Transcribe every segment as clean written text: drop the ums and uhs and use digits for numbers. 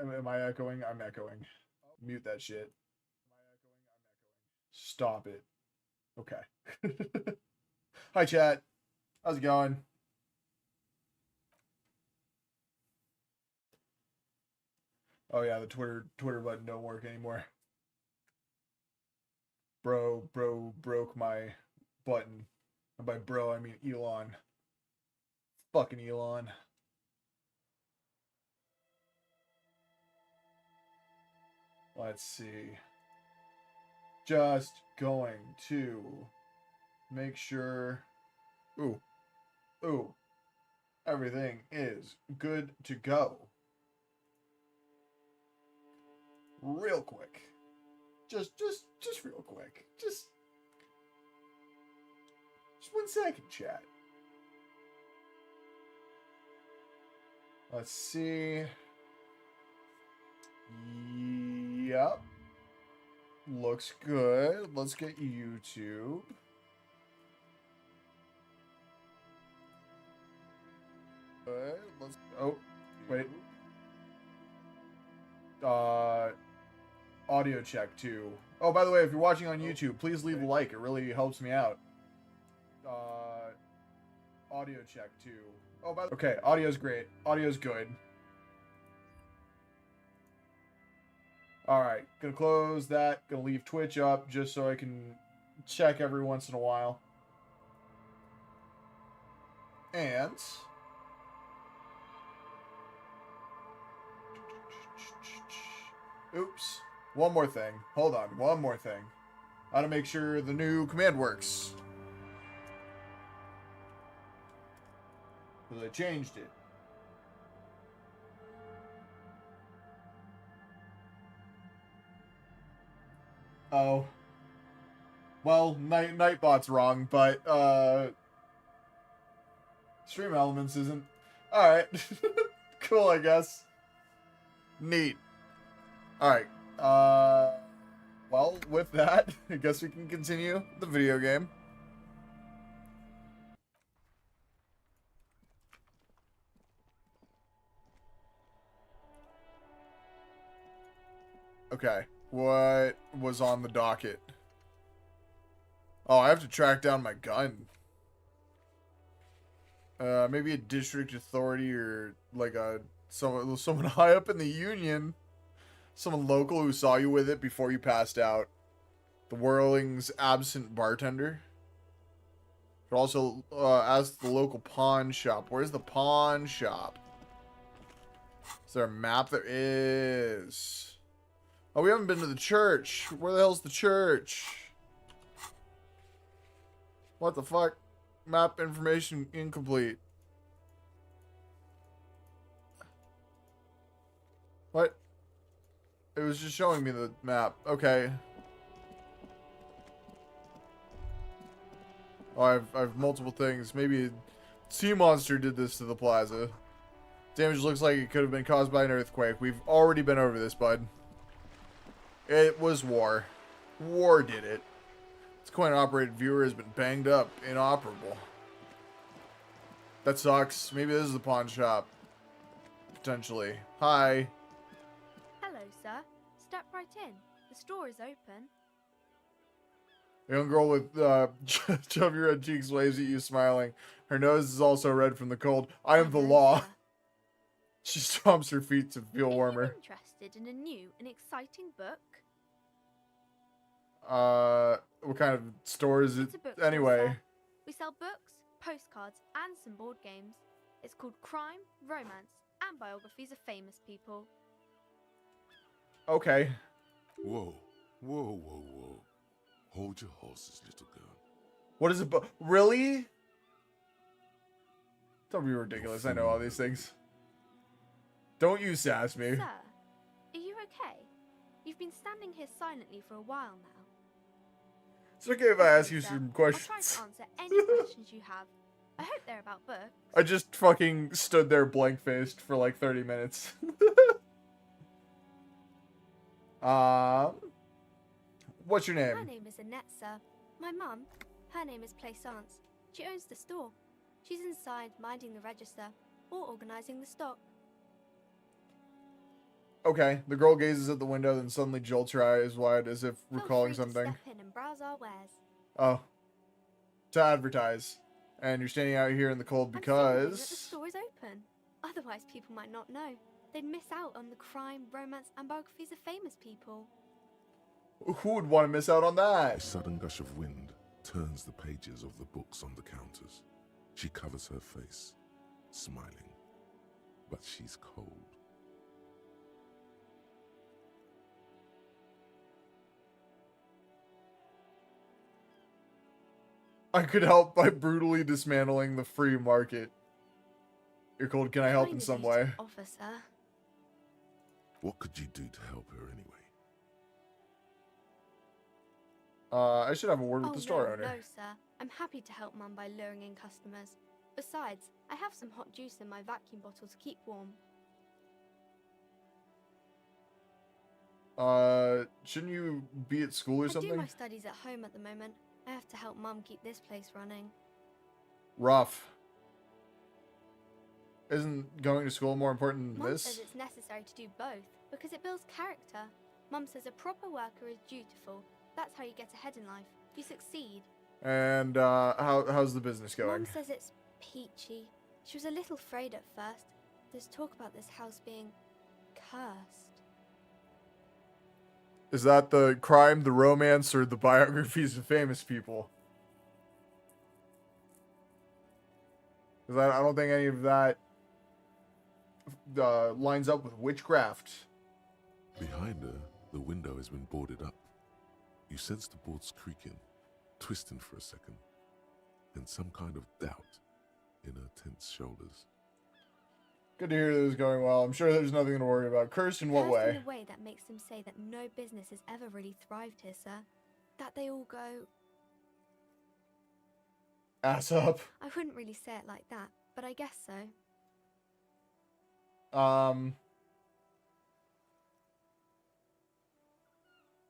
Am I echoing? I'm echoing. Mute that shit. Stop it. Okay. Hi, chat. How's it going? Oh yeah, the Twitter button don't work anymore. Bro broke my button. And by bro, I mean Elon. Fucking Elon. Let's see. Just going to make sure. Ooh. Everything is good to go. Real quick. Just real quick. Just 1 second, chat. Let's see. Yep. Looks good. Let's get YouTube. Good. Let's. Oh, wait. Audio check too. Oh, by the way, if you're watching on YouTube, please leave a like. It really helps me out. Audio check too. Oh, by the okay, audio's great. Audio's good. Alright, gonna close that. Gonna leave Twitch up just so I can check every once in a while. And oops. One more thing. Hold on. One more thing. I gotta make sure the new command works. Because I changed it. Oh. Well, Nightbot's wrong, but, Stream Elements isn't. Alright. Cool, I guess. Neat. Alright. Well, with that, I guess we can continue the video game. Okay. What was on the docket? Oh, I have to track down my gun. Maybe a district authority or like someone high up in the union. Someone local who saw you with it before you passed out. The Whirling's absent bartender. But also ask the local pawn shop. Where's the pawn shop? Is there a map? There is. Oh, we haven't been to the church. Where the hell's the church? What the fuck? Map information incomplete. What? It was just showing me the map. Okay. Oh, I've multiple things. Maybe a sea monster did this to the plaza. Damage looks like it could have been caused by an earthquake. We've already been over this, bud. It was war. War did it. This coin-operated viewer has been banged up, inoperable. That sucks. Maybe this is the pawn shop. Potentially. Hi. Hello, sir. Step right in. The store is open. A young girl with chubby red cheeks waves at you, smiling. Her nose is also red from the cold. I am the Hello, law. sir. She stomps her feet to feel Are warmer. you interested in a new and exciting book? What kind of store is it It's a bookstore, anyway? sir. We sell books, postcards, and some board games. It's called Crime, Romance, and Biographies of Famous People. Okay. Whoa, whoa, whoa, whoa. Hold your horses, little girl. What is it? Really? Don't be ridiculous. I know all these things. Don't you sass me. Sir, are you okay? You've been standing here silently for a while now. It's okay if I ask Okay, you sir. some I'll try questions. to answer any questions you have. I hope they're about books. I just fucking stood there blank-faced for like 30 minutes. What's your My name? name is Annette, sir. My mum, her name is Plaisance. She owns the store. She's inside minding the register or organising the stock. Okay, the girl gazes at the window, then suddenly jolts her eyes wide as if Feel recalling free to something. step in and browse our wares. Oh, to advertise. And you're standing out here in the cold I'm signaling that the because... store is open. Otherwise, people might not know. They'd miss out on the crime, romance, and biographies of famous people. Who would want to miss out on A that? sudden gush of wind turns the pages of the books on the counters. She covers her face, smiling, but she's cold. I could help by brutally dismantling the free market. You're cold. Can I help in Kind of some you way? to offer, sir. What could you do to help her anyway? I should have a word with Oh, the store no, owner. no, sir. I'm happy to help Mum by luring in customers. Besides, I have some hot juice in my vacuum bottle to keep warm. Shouldn't you be at school or I do something? my studies at home at the moment. I have to help Mum keep this place running. Rough. Isn't going to school more important than Mum this? says it's necessary to do both because it builds character. Mum says a proper worker is dutiful. That's how you get ahead in life. You succeed. And, how's the business going? Mum says it's peachy. She was a little afraid at first. There's talk about this house being cursed. Is that the crime, the romance, or the biographies of famous people? Because I don't think any of that lines up with witchcraft. Behind her, the window has been boarded up. You sense the boards creaking, twisting for a second, and some kind of doubt in her tense shoulders. Good to hear that it's going well. I'm sure there's nothing to worry about. Cursed in what Cursed way? in the way that makes them say that no business has ever really thrived here, sir. That they all go... Ass up. I wouldn't really say it like that, but I guess so.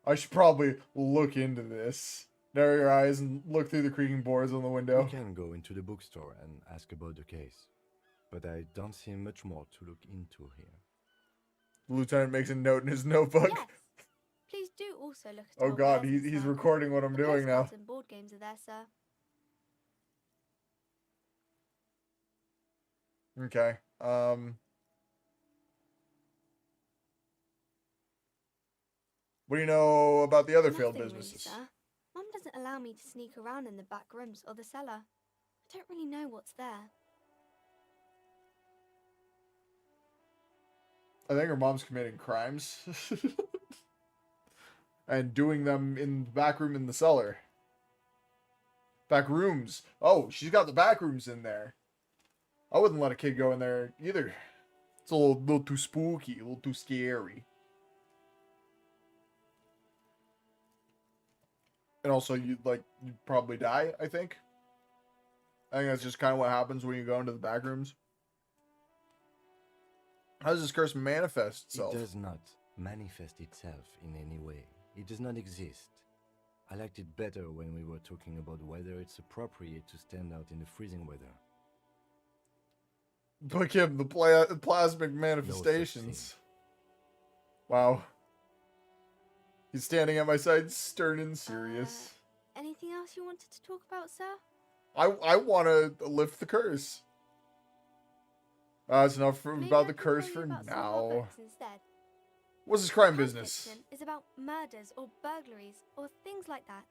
I should probably look into this. Narrow your eyes and look through the creaking boards on the window. We can go into the bookstore and ask about the case, but I don't see much more to look into here. The lieutenant makes a note in his notebook. Yes! Please do also look at Oh our god, wares, he's sir. recording what I'm The doing now. postcards and board games are there, sir. Okay. What do you know about the other failed Nothing really, businesses? sir. Mum doesn't allow me to sneak around in the back rooms or the cellar. I don't really know what's there. I think her mom's committing crimes. And doing them in the back room in the cellar. Back rooms. Oh, she's got the back rooms in there. I wouldn't let a kid go in there either. It's a little too spooky, a little too scary. And also, you'd probably die, I think. I think that's just kind of what happens when you go into the back rooms. How does this curse manifest itself? It does not manifest itself in any way. It does not exist. I liked it better when we were talking about whether it's appropriate to stand out in the freezing weather. But Kim, the plasmic manifestations. Wow. He's standing at my side, stern and serious. Anything else you wanted to talk about, sir? I want to lift the curse. That's enough Maybe about I the can curse tell for you about some of our now. books instead. What's this crime Crime business? fiction is about murders or burglaries or things like that,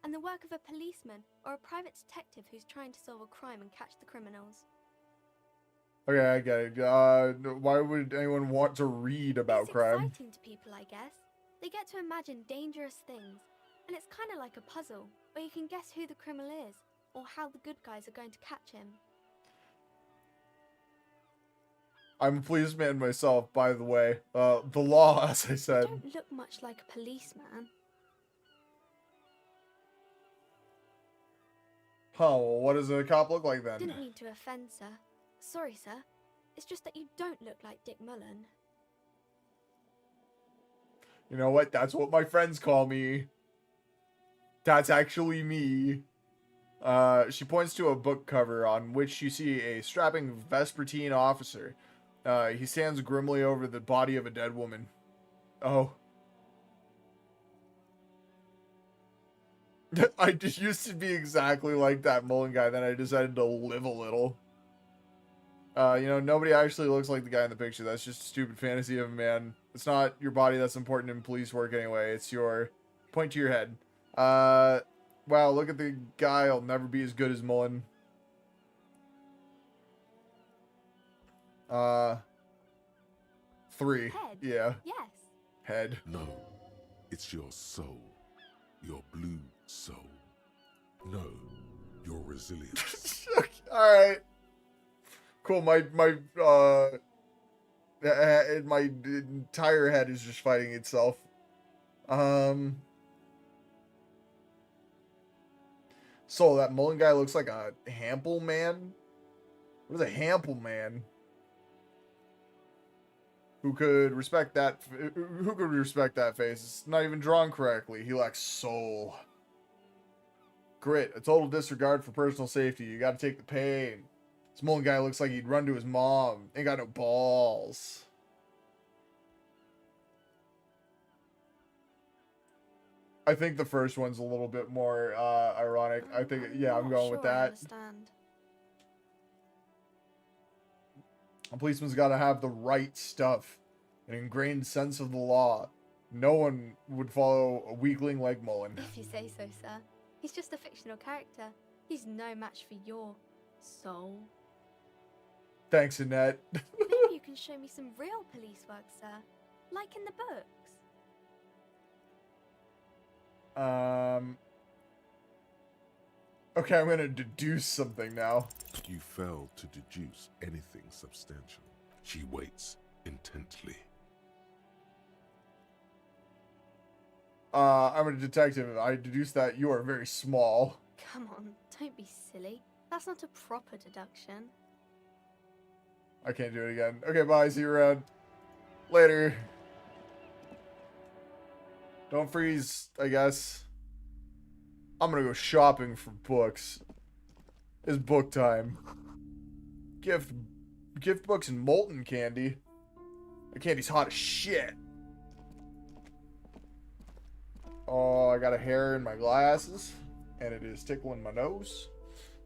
and the work of a policeman or a private detective who's trying to solve a crime and catch the criminals. Okay, I get it. Why would anyone want to read about It's crime? exciting to people, I guess. They get to imagine dangerous things, and it's kind of like a puzzle, where you can guess who the criminal is, or how the good guys are going to catch him. I'm a policeman myself, by the way. The law, as I You said. don't look much like a policeman. Huh, well, what does a cop look like then? Didn't mean to offend, sir. Sorry, sir. It's just that you don't look like Dick Mullen. You know what? That's what my friends call me. That's actually me. She points to a book cover on which you see a strapping Vespertine officer He stands grimly over the body of a dead woman. Oh. I just used to be exactly like that Mullen guy, then I decided to live a little. You know, nobody actually looks like the guy in the picture. That's just a stupid fantasy of a man. It's not your body that's important in police work anyway. It's your... Point to your head. Wow, look at the guy. I'll never be as good as Mullen. 3. Head? Yeah. Yes. Head. No, it's your soul. Your blue soul. No, your resilience. Alright. Cool, my entire head is just fighting itself. So that Mullen guy looks like a Hample man? What is a Hample man? Who could respect that face? It's not even drawn correctly. He lacks soul. Grit, a total disregard for personal safety. You gotta take the pain. This Mullen guy looks like he'd run to his mom. Ain't got no balls. I think the first one's a little bit more ironic. I think, yeah, I'm going with I that. understand. A policeman's got to have the right stuff, an ingrained sense of the law. No one would follow a weakling like Mullen. If you say so, sir. He's just a fictional character. He's no match for your soul. Thanks, Annette. Maybe you can show me some real police work, sir. Like in the books. Okay, I'm gonna deduce something now. You fail to deduce anything substantial. She waits intently. I'm a detective. I deduce that you are very small. Come on, don't be silly. That's not a proper deduction. I can't do it again. Okay, bye. See you around. Later. Don't freeze, I guess. I'm gonna go shopping for books. It's book time. Gift books and molten candy. The candy's hot as shit. Oh, I got a hair in my glasses, and it is tickling my nose.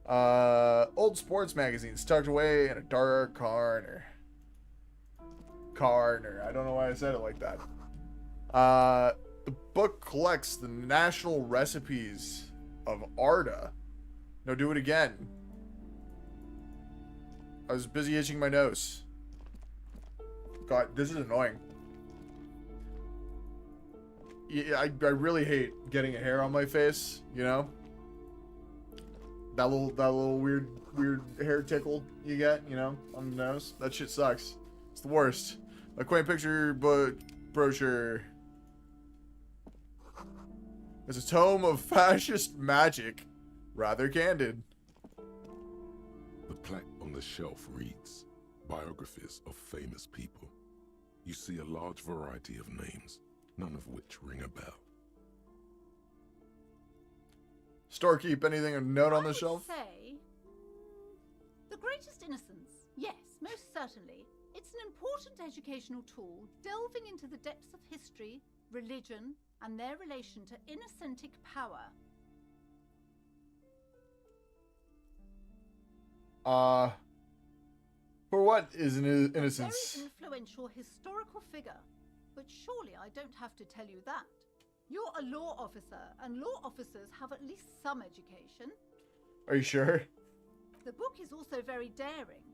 Old sports magazines tucked away in a dark corner. I don't know why I said it like that. The book collects the national recipes of Arda. No, do it again. I was busy itching my nose. God, this is annoying. Yeah, I really hate getting a hair on my face, you know? That little weird hair tickle you get, you know, on the nose. That shit sucks. It's the worst. A quaint picture brochure. It's a tome of fascist magic. Rather candid. The plaque on the shelf reads, biographies of famous people. You see a large variety of names, none of which ring a bell. Store keep anything of note on the I would shelf? say, The Greatest Innocence. Yes, most certainly. It's an important educational tool, delving into the depths of history, religion, and their relation to innocentic power. For what is an A innocence? very influential historical figure. But surely I don't have to tell you that. You're a law officer, and law officers have at least some education. Are you sure? The book is also very daring.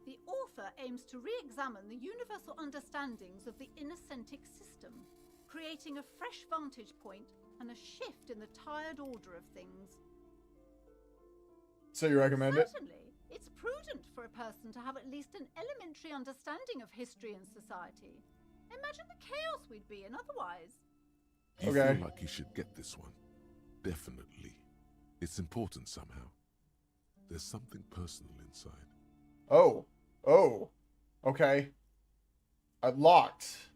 The author aims to re-examine the universal understandings of the innocentic system, creating a fresh vantage point and a shift in the tired order of things. So you recommend it? Certainly, it's prudent for a person to have at least an elementary understanding of history and society. Imagine the chaos we'd be in otherwise. You Okay. feel like you should get this one. Definitely. It's important somehow. There's something personal inside. Oh. Okay. I'm locked.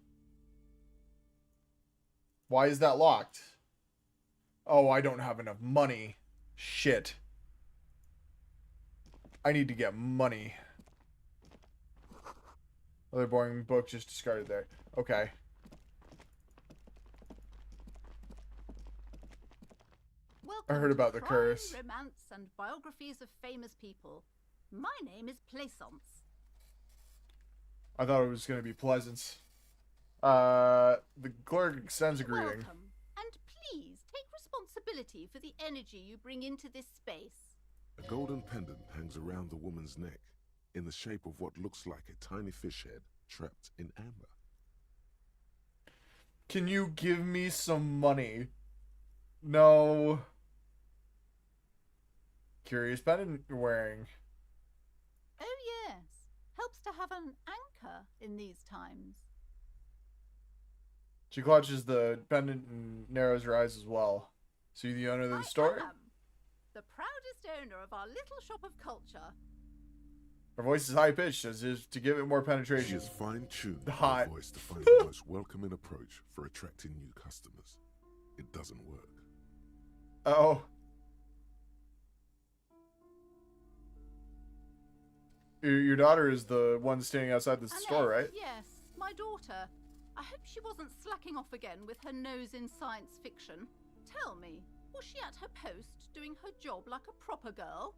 Why is that locked? Oh, I don't have enough money. Shit. I need to get money. Other boring book just discarded there. Okay. Welcome I heard to about the crime, curse. romance, and biographies of famous people. My name is Plaisance. I thought it was going to be Pleasance. The clerk extends a greeting. Welcome, and please take responsibility for the energy you bring into this space. A golden pendant hangs around the woman's neck in the shape of what looks like a tiny fish head trapped in amber. Can you give me some money? No. Curious pendant you're wearing. Oh yes, helps to have an anchor in these times. She clutches the pendant and narrows her eyes as well. So you the owner of the store? I am the proudest owner of our little shop of culture. Her voice is high-pitched as if to give it more She penetration. has fine-tuned her Hot. voice to find the most welcoming approach for attracting new customers. It doesn't work. Oh. Your daughter is the one standing outside the store, right? Yes, my daughter. I hope she wasn't slacking off again with her nose in science fiction. Tell me, was she at her post doing her job like a proper girl?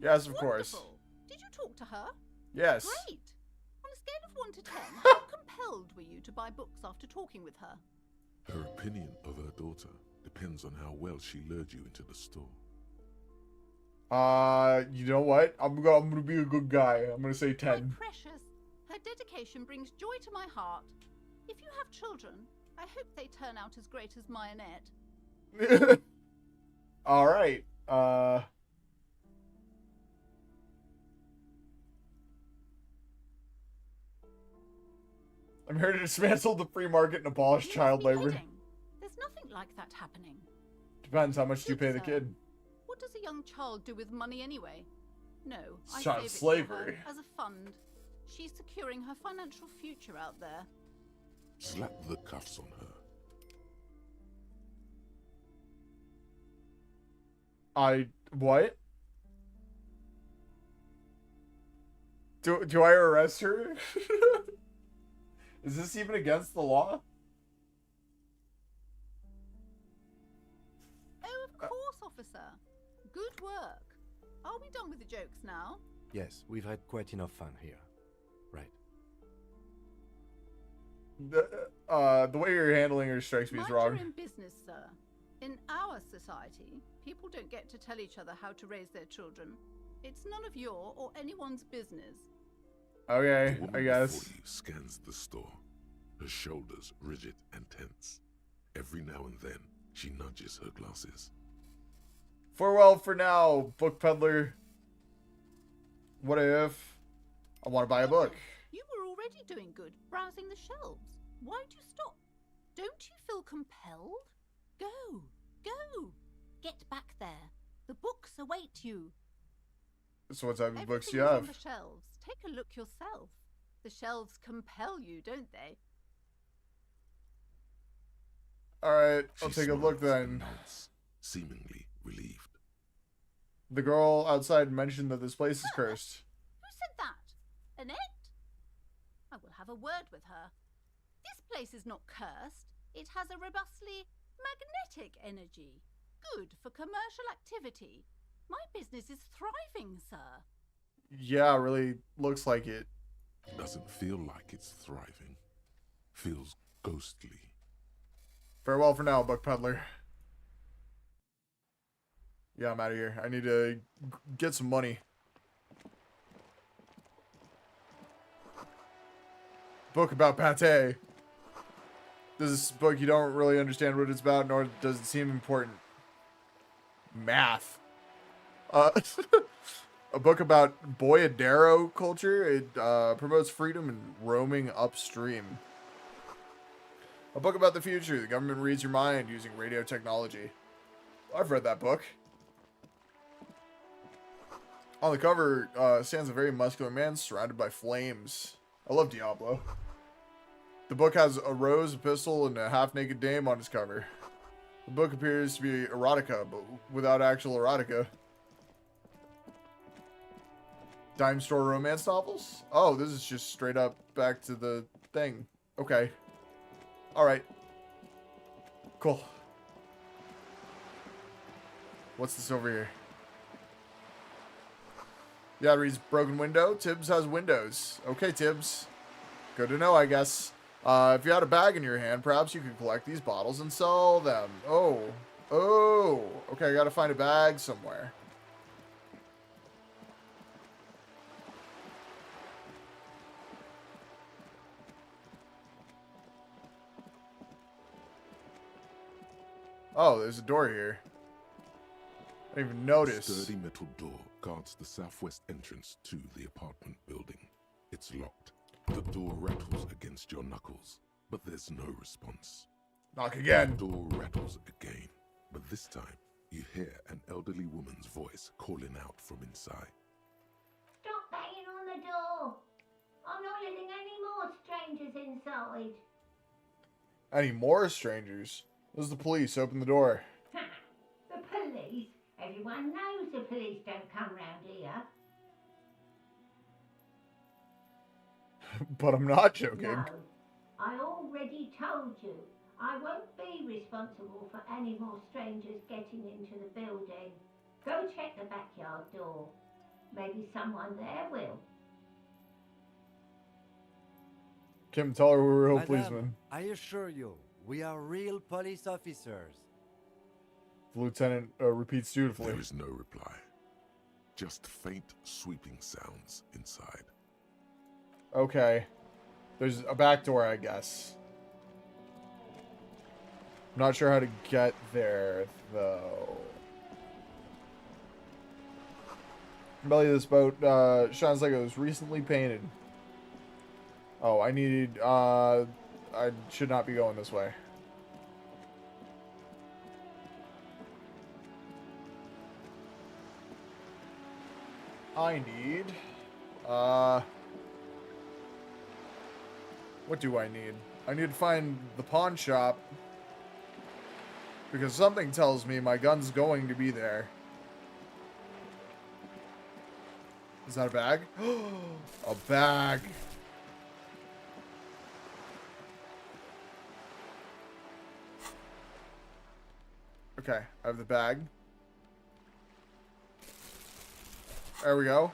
Yes, of course. Wonderful. Did you talk to her? Yes. Great. On a scale of 1 to 10, how compelled were you to buy books after talking with her? Her opinion of her daughter depends on how well she lured you into the store. You know what? I'm gonna be a good guy. I'm gonna say My 10. precious, her dedication brings joy to my heart. If you have children, I hope they turn out as great as my Annette. All right. I'm here to dismantle the free market and abolish You child must be labor. kidding. There's nothing like that happening. Depends how much you pay the Sir, kid. What does a young child do with money anyway? No, I Child save it for slavery. her as a fund. She's securing her financial future out there. Slap the cuffs on her. What? Do I arrest her? Is this even against the law? Oh, of course, officer. Good work. Are we done with the jokes now? Yes, we've had quite enough fun here. Right. The way you're handling her strikes me as Mind wrong. you're in business, sir. In our society, people don't get to tell each other how to raise their children. It's none of your or anyone's business. Okay, The woman I guess. before you scans the store, her shoulders rigid and tense. Every now and then, she nudges her glasses. Farewell for now, book peddler. What if I want to buy a book? You were already doing good, browsing the shelves. Why'd you stop? Don't you feel compelled? Go, go. Get back there. The books await you. So what type of books do Everything you is on have? the shelves. Take a look yourself. The shelves compel you, don't they? Alright, I'll She take a look smiles and then. nods, seemingly relieved. The girl outside mentioned that this place is cursed. Who said that? Annette? I will have a word with her. This place is not cursed. It has a robustly magnetic energy. Good for commercial activity. My business is thriving, sir. Yeah, really looks like it. Doesn't feel like it's thriving. Feels ghostly. Farewell for now, book peddler. Yeah, I'm out of here. I need to get some money. Book about pate. This is a book you don't really understand what it's about, nor does it seem important. Math. A book about boyadero culture. It promotes freedom and roaming upstream. A book about the future. The government reads your mind using radio technology. I've read that book. On the cover stands a very muscular man surrounded by flames. I love Diablo. The book has a rose, a pistol, and a half-naked dame on its cover. The book appears to be erotica, but without actual erotica. Dime store romance novels? Oh, this is just straight up back to the thing. Okay. Alright. Cool. What's this over here? Yeah, it reads broken window. Tibbs has windows. Okay, Tibbs. Good to know, I guess. If you had a bag in your hand, perhaps you could collect these bottles and sell them. Oh. Oh. Okay, I gotta find a bag somewhere. Oh, there's a door here. I didn't even A notice. sturdy metal door guards the southwest entrance to the apartment building. It's locked. The door rattles against your knuckles, but there's no response. Knock The again. door rattles again, but this time you hear an elderly woman's voice calling out from inside. Stop banging on the door. I'm not letting any more strangers inside. Any more strangers? This is the police. Open the door. The police? Everyone knows the police don't come round here. But I'm not joking. No, I already told you. I won't be responsible for any more strangers getting into the building. Go check the backyard door. Maybe someone there will. Kim, tell her we're real Madam, policemen. I assure you, we are real police officers. The lieutenant repeats dutifully. There is no reply. Just faint, sweeping sounds inside. Okay. There's a back door, I guess. I'm not sure how to get there, though. Belly of this boat shines like it was recently painted. Oh, I need, I should not be going this way. I need, what do I need? I need to find the pawn shop. Because something tells me my gun's going to be there. Is that a bag? A bag. Okay, I have the bag. There we go.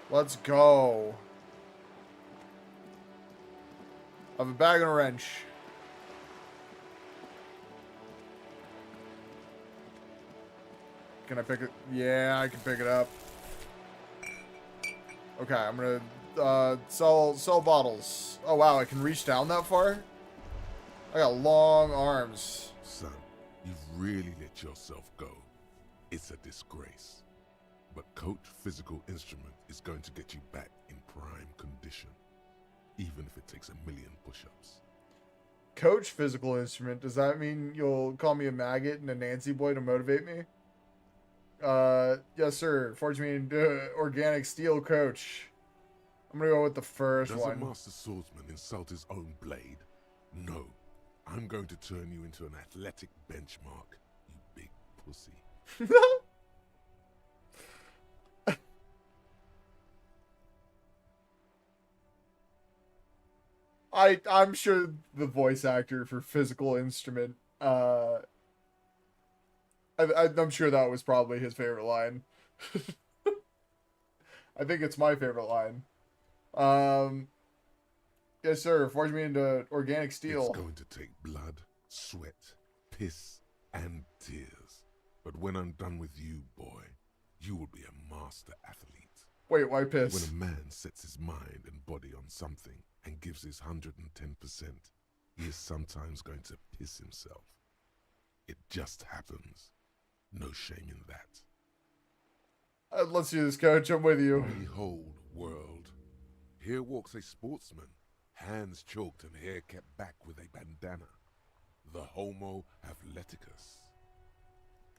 Let's go. I have a bag and a wrench. Can I pick it? Yeah, I can pick it up. Okay, I'm gonna sell bottles. Oh wow, I can reach down that far? I got long arms. Son, you've really let yourself go. It's a disgrace. But Coach Physical Instrument is going to get you back in prime condition, even if it takes 1,000,000 push-ups. Coach Physical Instrument, does that mean you'll call me a maggot and a Nancy boy to motivate me? Yes sir, forge me into organic steel, coach. I'm gonna go with the first Does one. a master swordsman insult his own blade? No. I'm going to turn you into an athletic benchmark, you big pussy. I'm sure the voice actor for Physical Instrument, I'm sure that was probably his favorite line. I think it's my favorite line. Yes, sir. Forge me into organic steel. It's going to take blood, sweat, piss, and tears. But when I'm done with you, boy, you will be a master athlete. Wait, why When piss? a man sets his mind and body on something and gives his 110%, he is sometimes going to piss himself. It just happens. No shame in that. Let's do this, coach. I'm with you. Behold, world. Here walks a sportsman, hands choked and hair kept back with a bandana. The Homo athleticus.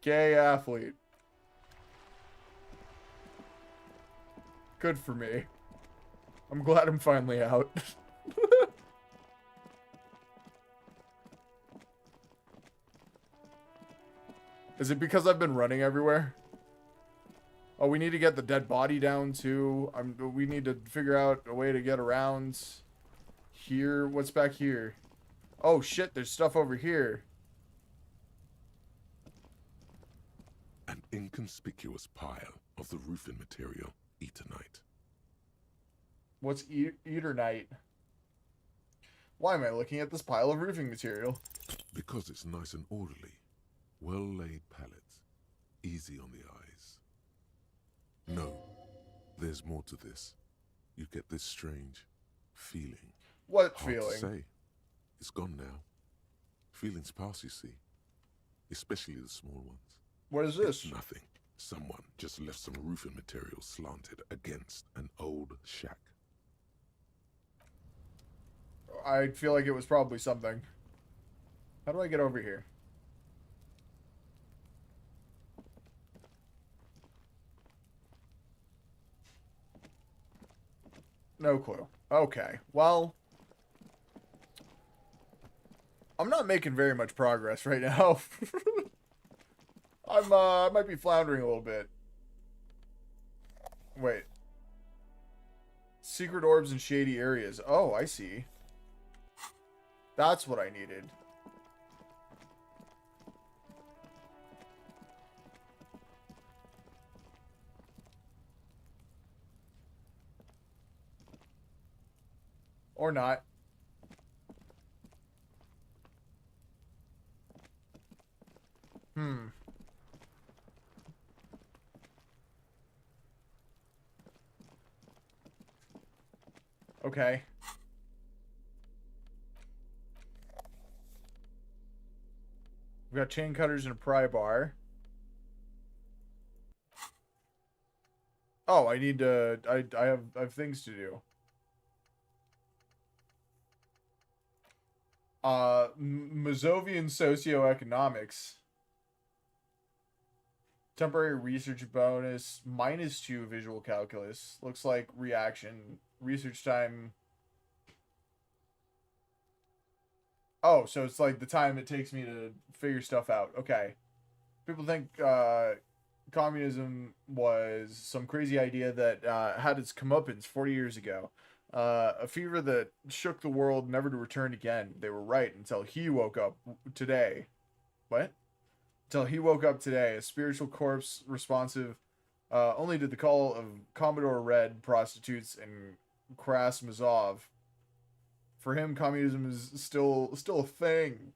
Gay athlete. Good for me. I'm glad I'm finally out. Is it because I've been running everywhere? Oh, we need to get the dead body down too. We need to figure out a way to get around here. What's back here? Oh shit, there's stuff over here. An inconspicuous pile of the roofing material, Eternite. What's Eternite? Why am I looking at this pile of roofing material? Because it's nice and orderly. Well-laid pallets. Easy on the eyes. No, there's more to this. You get this strange feeling. What Hard feeling? to say. It's gone now. Feelings pass, you see. Especially the small ones. What is this? It's nothing. Someone just left some roofing material slanted against an old shack. I feel like it was probably something. How do I get over here? No clue. Okay, well, I'm not making very much progress right now. I might be floundering a little bit. Wait. Secret orbs in shady areas. Oh, I see. That's what I needed. Or not. Hmm. Okay. We've got chain cutters and a pry bar. Oh, I need to... I have things to do. Mazovian socioeconomics. Temporary research bonus. -2 visual calculus. Looks like reaction. Research time. Oh, so it's like the time it takes me to figure stuff out. Okay. People think communism was some crazy idea that had its comeuppance 40 years ago. A fever that shook the world, never to return again. They were right until he woke up today. What? Until he woke up today, a spiritual corpse responsive only to the call of Commodore Red, prostitutes, and Kras Mazov. For him, communism is still a thing.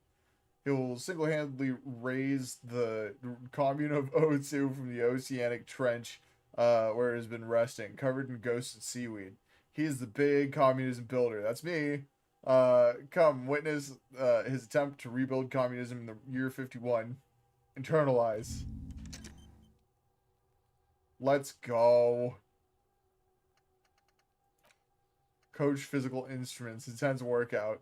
He'll single-handedly raise the commune of O2 from the oceanic trench where it has been resting, covered in ghosts and seaweed. He is the big communism builder. That's me. Come, witness his attempt to rebuild communism in the year 51. Internalize. Let's go. Coach physical instruments. Intense workout.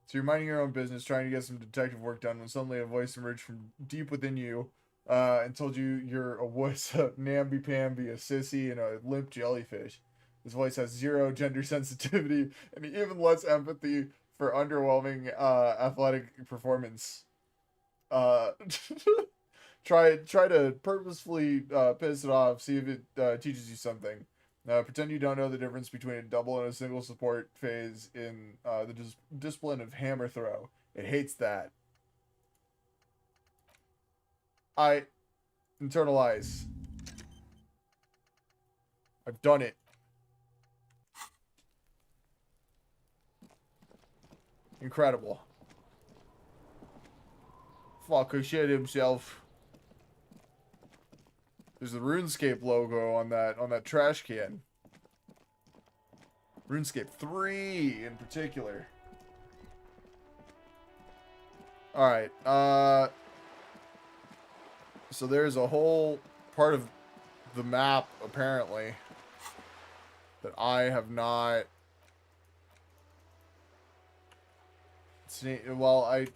So you're minding your own business, trying to get some detective work done, when suddenly a voice emerged from deep within you and told you you're a wuss, a namby-pamby, a sissy, and a limp jellyfish. This voice has zero gender sensitivity and even less empathy for underwhelming athletic performance. Try to purposefully piss it off, see if it teaches you something. Pretend you don't know the difference between a double and a single support phase in the discipline of hammer throw. It hates that. I internalize. I've done it. Incredible. Fucker shit himself. There's the RuneScape logo on that trash can. RuneScape 3 in particular. Alright, so there's a whole part of the map, apparently, that I have not seen. Well, I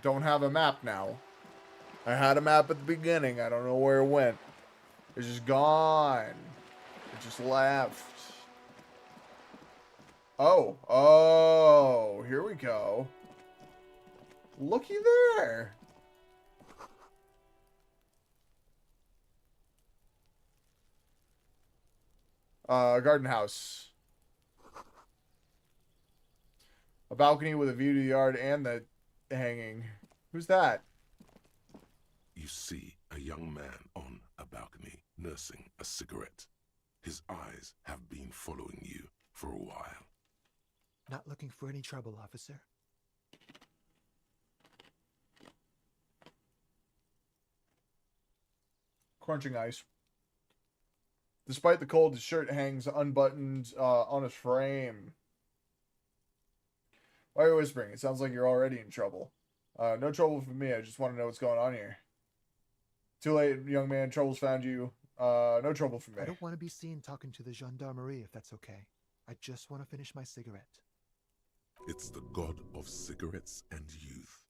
don't have a map now. I had a map at the beginning. I don't know where it went. It's just gone. It just left. Oh, here we go. Looky there. Garden house. A balcony with a view to the yard and the hanging. Who's that? You see a young man on a balcony nursing a cigarette. His eyes have been following you for a while. Not looking for any trouble, officer. Crunching ice. Despite the cold, his shirt hangs unbuttoned on his frame. Why are you whispering? It sounds like you're already in trouble. No trouble for me. I just want to know what's going on here. Too late, young man. Trouble's found you. No trouble for me. I don't want to be seen talking to the gendarmerie, if that's okay. I just want to finish my cigarette. It's the god of cigarettes and youth.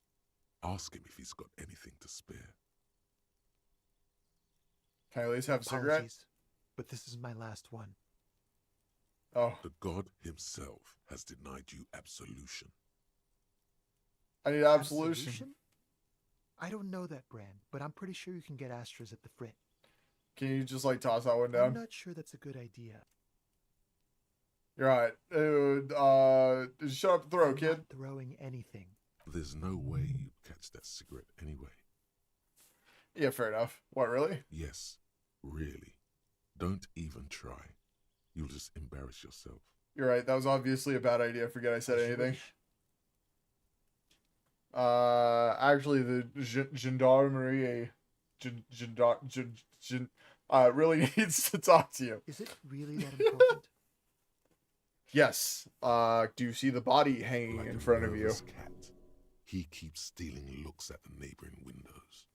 Ask him if he's got anything to spare. Can I at least have a cigarette? Apologies, but this is my last one. Oh, The god himself has denied you absolution. I need absolution. I don't know that brand, but I'm pretty sure you can get Astras at the Frit. Can you just like toss that one I'm down? not sure that's a good idea. You're right. Shut up and throw, I'm kid. not throwing anything. There's no way you'd catch that cigarette anyway. Yeah, fair enough. What, really? Yes, really. Don't even try. You'll just embarrass yourself. You're right. That was obviously a bad idea. Forget I said As you anything. wish. Actually, the gendarmerie really needs to talk to you. Is it really that important? Yes. Do you see the body hanging Like in a front of you? nervous cat, he keeps stealing looks at the neighboring windows.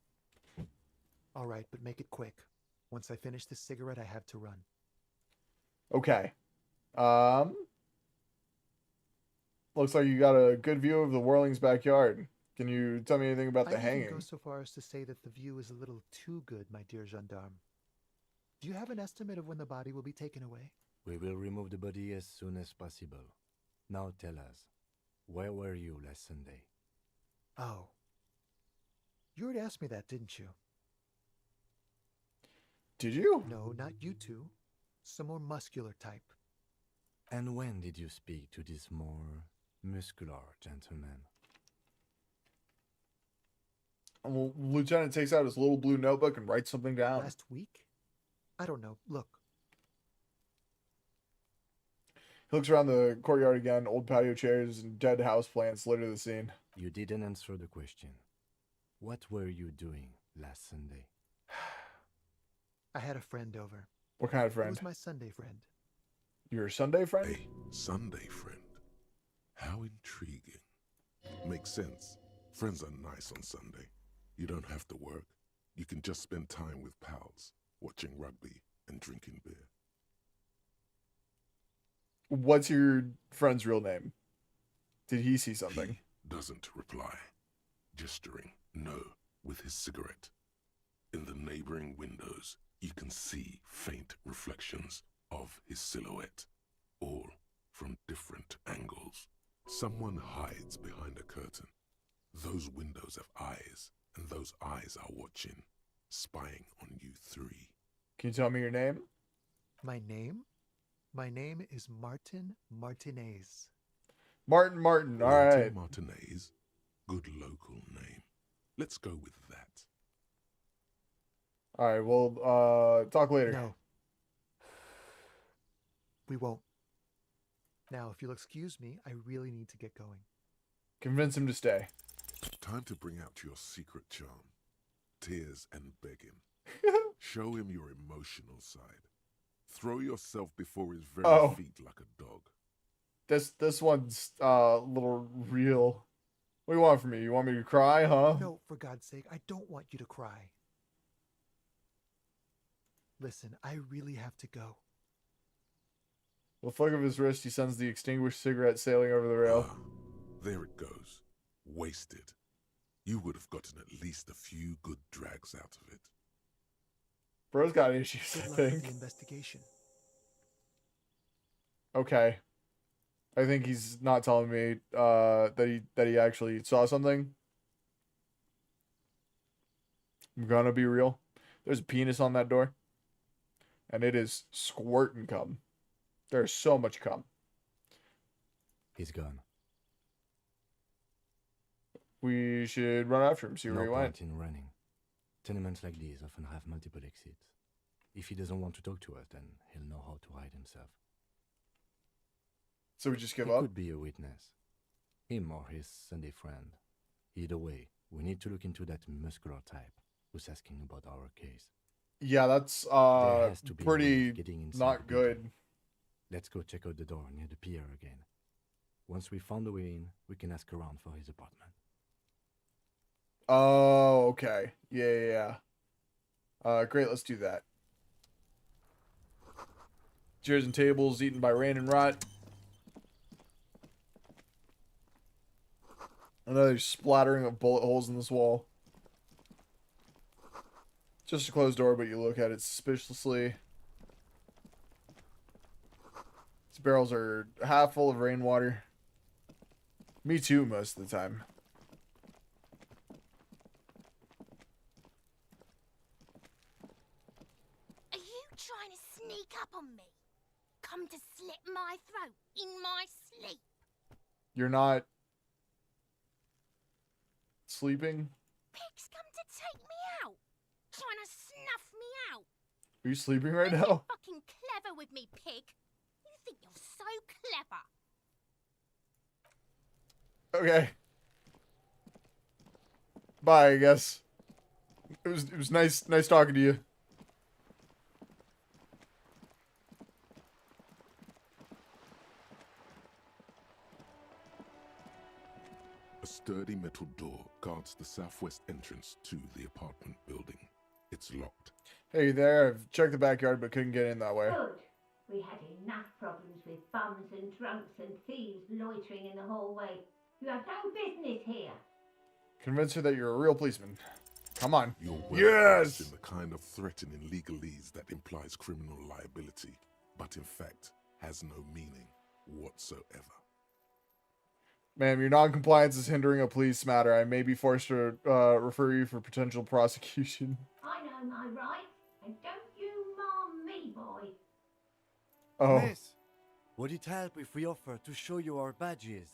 All right, but make it quick. Once I finish this cigarette, I have to run. Okay. Looks like you got a good view of the Whirling's backyard. Can you tell me anything about the I'd even hanging? go so far as to say that the view is a little too good, my dear gendarme. Do you have an estimate of when the body will be taken away? We will remove the body as soon as possible. Now tell us, where were you last Sunday? Oh. You already asked me that, didn't you? Did you? No, not you two. Some more muscular type. And when did you speak to this more muscular gentleman? Well, Lieutenant takes out his little blue notebook and writes something down. Last week? I don't know. Look. He looks around the courtyard again. Old patio chairs and dead house plants litter the scene. You didn't answer the question. What were you doing last Sunday? I had a friend over. What kind of It friend? was my Sunday friend. Your Sunday friend? A Sunday friend. How intriguing. Makes sense. Friends are nice on Sunday. You don't have to work. You can just spend time with pals, watching rugby and drinking beer. What's your friend's real name? Did he see something? He doesn't reply, gesturing no with his cigarette. In the neighboring windows, you can see faint reflections of his silhouette, all from different angles. Someone hides behind a curtain. Those windows have eyes, and those eyes are watching, spying on you three. Can you tell me your name? My name? My name is Martin Martinez. Martin. All Martin right. Martinez, good local name. Let's go with that. All right. Well, talk later. No. We won't. Now, if you'll excuse me, I really need to get going. Convince him to stay. Time to bring out your secret charm. Tears and begging. Show him your emotional side. Throw yourself before his very feet like a dog. This one's a little real. What do you want from me? You want me to cry, huh? No, for God's sake, I don't want you to cry. Listen, I really have to go. With a flick of his wrist, he sends the extinguished cigarette sailing over the rail. Ah, there it goes. Wasted. You would have gotten at least a few good drags out of it. Bro's got issues, I Good luck with think. the investigation. Okay. I think he's not telling me that he actually saw something. I'm gonna be real. There's a penis on that door. And it is squirting cum. There's so much cum. He's gone. We should run after him, see where No he went. point in running. Tenements like these often have multiple exits. If he doesn't want to talk to us, then he'll know how to hide himself. So we just give He up? could be a witness. Him or his Sunday friend. Either way, we need to look into that muscular type who's asking about our case. Yeah, that's There has to be a way of pretty getting inside not the building. good. Let's go check out the door near the pier again. Once we found the way in, we can ask around for his apartment. Oh, okay. Yeah. Great, let's do that. Chairs and tables eaten by rain and rot. Another splattering of bullet holes in this wall. Just a closed door, but you look at it suspiciously. These barrels are half full of rainwater. Me too, most of the time. Are you trying to sneak up on me? Come to slit my throat in my sleep? You're not sleeping? Pig's come to take me out. Trying to snuff me out. Are you sleeping right Don't now? get fucking clever with me, pig. You think you're so clever. Okay. Bye, I guess. It was nice talking to you. A sturdy metal door guards the southwest entrance to the apartment building. It's locked. Hey there, I've checked the backyard but couldn't get in that way. Good. We had enough problems with bums and drunks and thieves loitering in the hallway. You have no business here. Convince her that you're a real policeman. Come on. You're well Yes! versed in the kind of threatening legalese that implies criminal liability, but in fact has no meaning whatsoever. Ma'am, your non-compliance is hindering a police matter. I may be forced to refer you for potential prosecution. I know my rights, and don't you mom me, boy. Oh, Miss, would it help if we offer to show you our badges?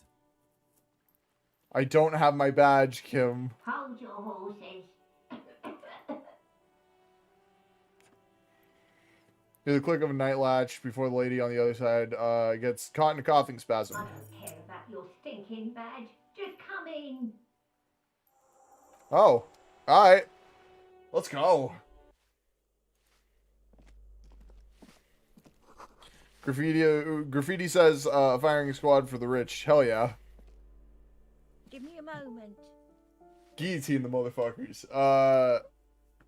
I don't have my badge, Kim. Hold your horses. Hear the click of a night latch before the lady on the other side gets caught in a coughing spasm. I don't care about your stinking badge. Just come in. Oh, alright. Let's go. Graffiti says a firing squad for the rich. Hell yeah. Give me a moment. Guillotine the motherfuckers.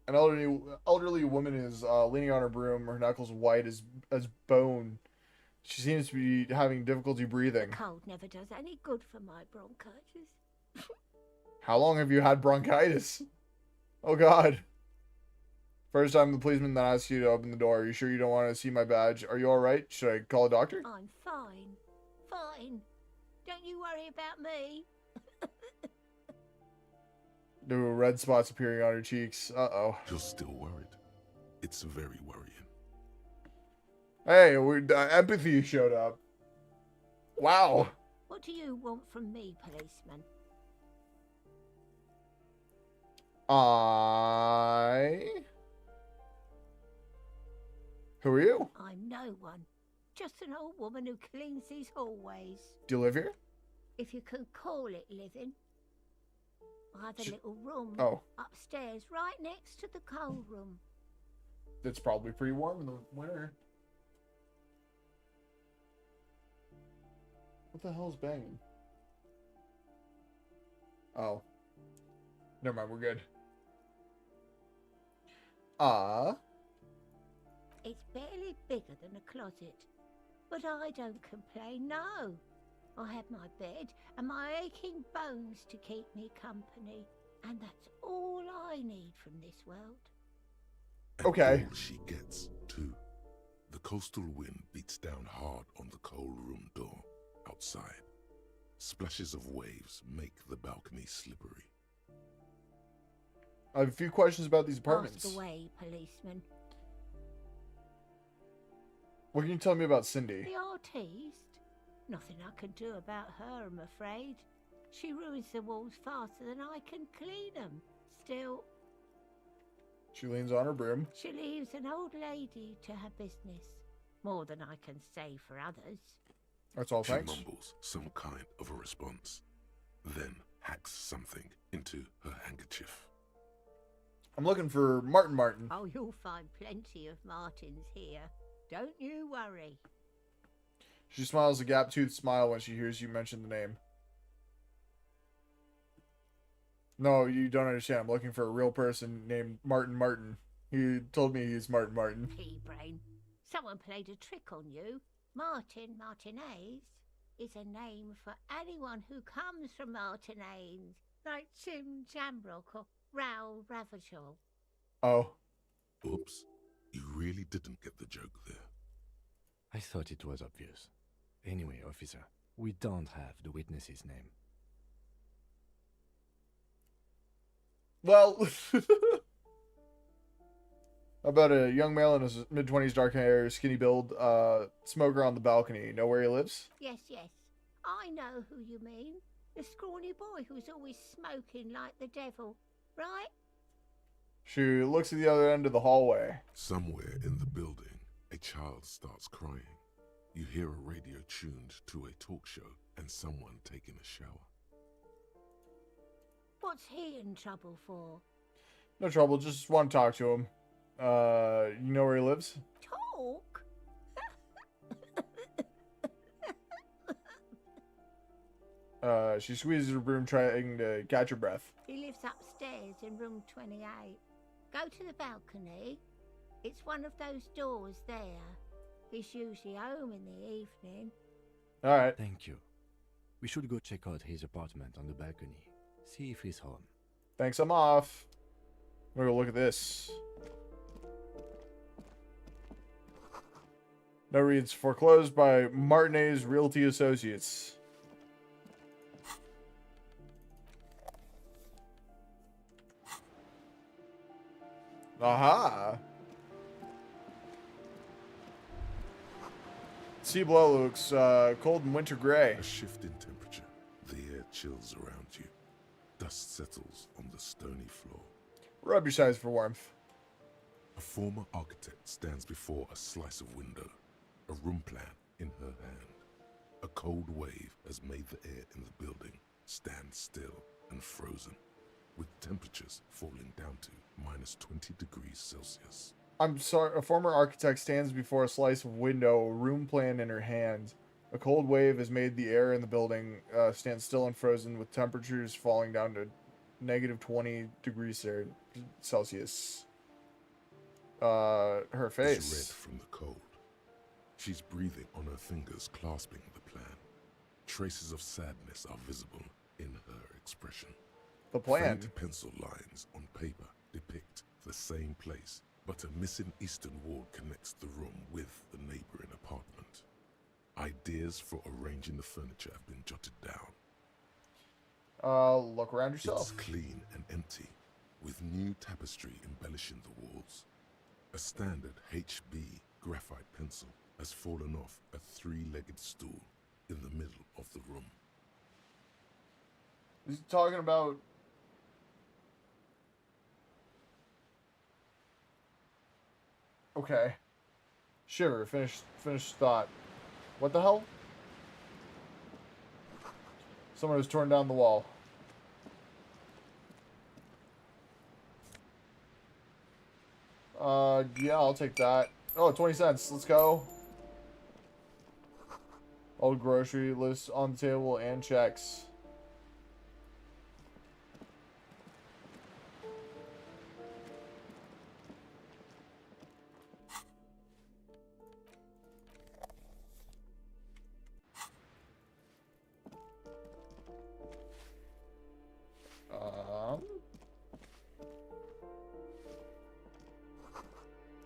An elderly woman is leaning on her broom, her knuckles white as bone. She seems to be having difficulty breathing. Cold never does any good for my bronchitis. How long have you had bronchitis? Oh god. First time the policeman that asks you to open the door. Are you sure you don't want to see my badge? Are you alright? Should I call a doctor? I'm fine. Fine. Don't you worry about me. No red spots appearing on her cheeks. Uh-oh. You're still worried. It's very worrying. Hey, empathy showed up. Wow. What do you want from me, policeman? Who are you? I'm no one. Just an old woman who cleans these hallways. Do you live here? If you can call it living. I have a little room Oh, upstairs right next to the coal room. it's probably pretty warm in the winter. What the hell's banging? Oh. Never mind, we're good. It's barely bigger than a closet. But I don't complain, no. I have my bed and my aching bones to keep me company. And that's all I need from this world. And Okay. all she gets, too. The coastal wind beats down hard on the coal room door outside. Splashes of waves make the balcony slippery. I have a few questions about these apartments. Ask away, policeman. What can you tell me about Cindy? The artiste? Nothing I can do about her, I'm afraid. She ruins the walls faster than I can clean them. Still, She leans on her broom. she leaves an old lady to her business. More than I can say for others. That's all, She thanks. mumbles some kind of a response, then hacks something into her handkerchief. I'm looking for Martin Martin. Oh, you'll find plenty of Martins here. Don't you worry. She smiles a gap-toothed smile when she hears you mention the name. No, you don't understand. I'm looking for a real person named Martin Martin. He told me he's Martin Martin. Pea-brain. Someone played a trick on you. Martin Martinez is a name for anyone who comes from Martinez, like Tim Jambrock or Raoul Ravachol. Oh. Oops, you really didn't get the joke there. I thought it was obvious. Anyway, officer, we don't have the witness's name. Well, about a young male in his mid-20s, dark hair, skinny build, smoker on the balcony. Know where he lives? Yes, yes. I know who you mean. The scrawny boy who's always smoking like the devil, right? She looks at the other end of the hallway. Somewhere in the building, a child starts crying. You hear a radio tuned to a talk show and someone taking a shower. What's he in trouble for? No trouble, just want to talk to him. You know where he lives? Talk? She squeezes her broom trying to catch her breath. He lives upstairs in room 28. Go to the balcony. It's one of those doors there. He's usually home in the evening. Alright. Thank you. We should go check out his apartment on the balcony. See if he's home. Thanks, I'm off. I'm gonna go look at this. No reads. Foreclosed by Martinez Realty Associates. Aha! Sea below looks cold and winter gray. A shift in temperature. The air chills around you. Dust settles on the stony floor. Rub your sides for warmth. A former architect stands before a slice of window, a room plan in her hand. A cold wave has made the air in the building stand still and frozen, with temperatures falling down to minus 20 degrees Celsius. I'm sorry, a former architect stands before a slice of window, a room plan in her hand. A cold wave has made the air in the building stand still and frozen, with temperatures falling down to negative 20 degrees Celsius. Her It's face. red from the cold. She's breathing on her fingers, clasping the plan. Traces of sadness are visible in her expression. The plan. Faint pencil lines on paper depict the same place, but a missing eastern wall connects the room with the neighboring apartment. Ideas for arranging the furniture have been jotted down. Look around It's yourself. clean and empty, with new tapestry embellishing the walls. A standard HB graphite pencil has fallen off a three-legged stool in the middle of the room. He's talking about... Okay. Shiver. Finish thought. What the hell? Someone has torn down the wall. Yeah, I'll take that. Oh, 20 cents. Let's go. Old grocery list on the table and checks.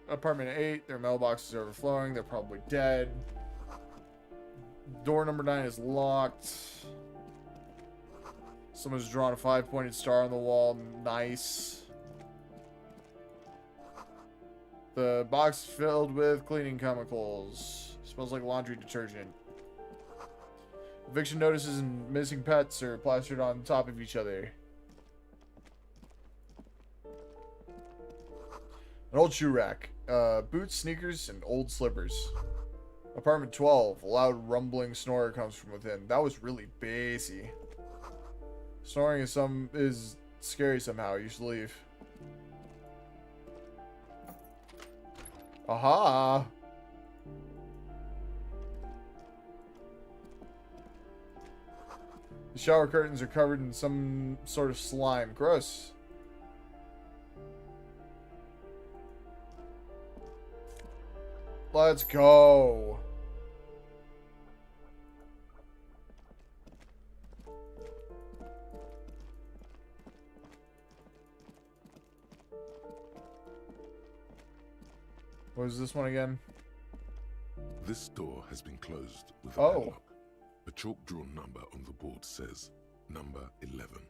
Apartment 8, their mailbox is overflowing. They're probably dead. Door number 9 is locked. Someone's drawn a 5-pointed star on the wall. Nice. The box filled with cleaning chemicals. Smells like laundry detergent. Eviction notices and missing pets are plastered on top of each other. An old shoe rack. Boots, sneakers, and old slippers. Apartment 12. A loud rumbling snore comes from within. That was really bassy. Snoring is scary somehow. You should leave. Aha! The shower curtains are covered in some sort of slime. Gross. Let's go. What is this one again? This door has been closed with a Oh. padlock. A chalk-drawn number on the board says number 11.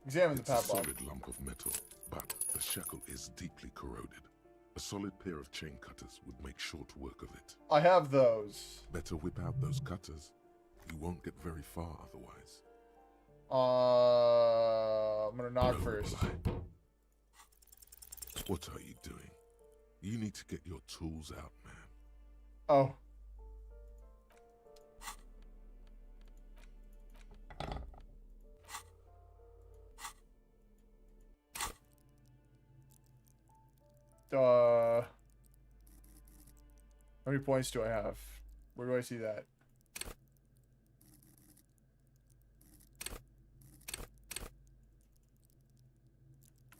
Examine the It's a padlock. solid lump of metal, but the shackle is deeply corroded. A solid pair of chain cutters would make short work of it. I have those. Better whip out those cutters. You won't get very far otherwise. I'm gonna knock No first. reply. What are you doing? You need to get your tools out, man. Oh. How many points do I have? Where do I see that?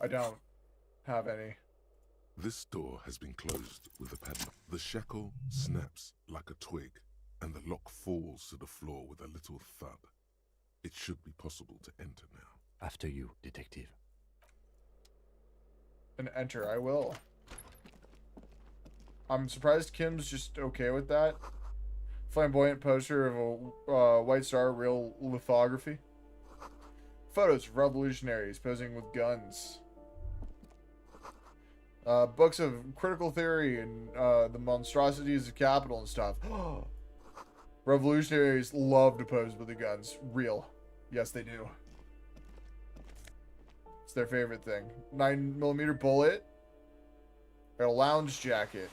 I don't have any. This door has been closed with a padlock. The shackle snaps like a twig, and the lock falls to the floor with a little thud. It should be possible to enter now. After you, detective. And enter, I will. I'm surprised Kim's just okay with that. Flamboyant poster of a White Star real lithography. Photos of revolutionaries posing with guns. Books of critical theory and the monstrosities of capital and stuff. Revolutionaries love to pose with the guns. Real. Yes, they do. It's their favorite thing. 9mm bullet. Got a lounge jacket.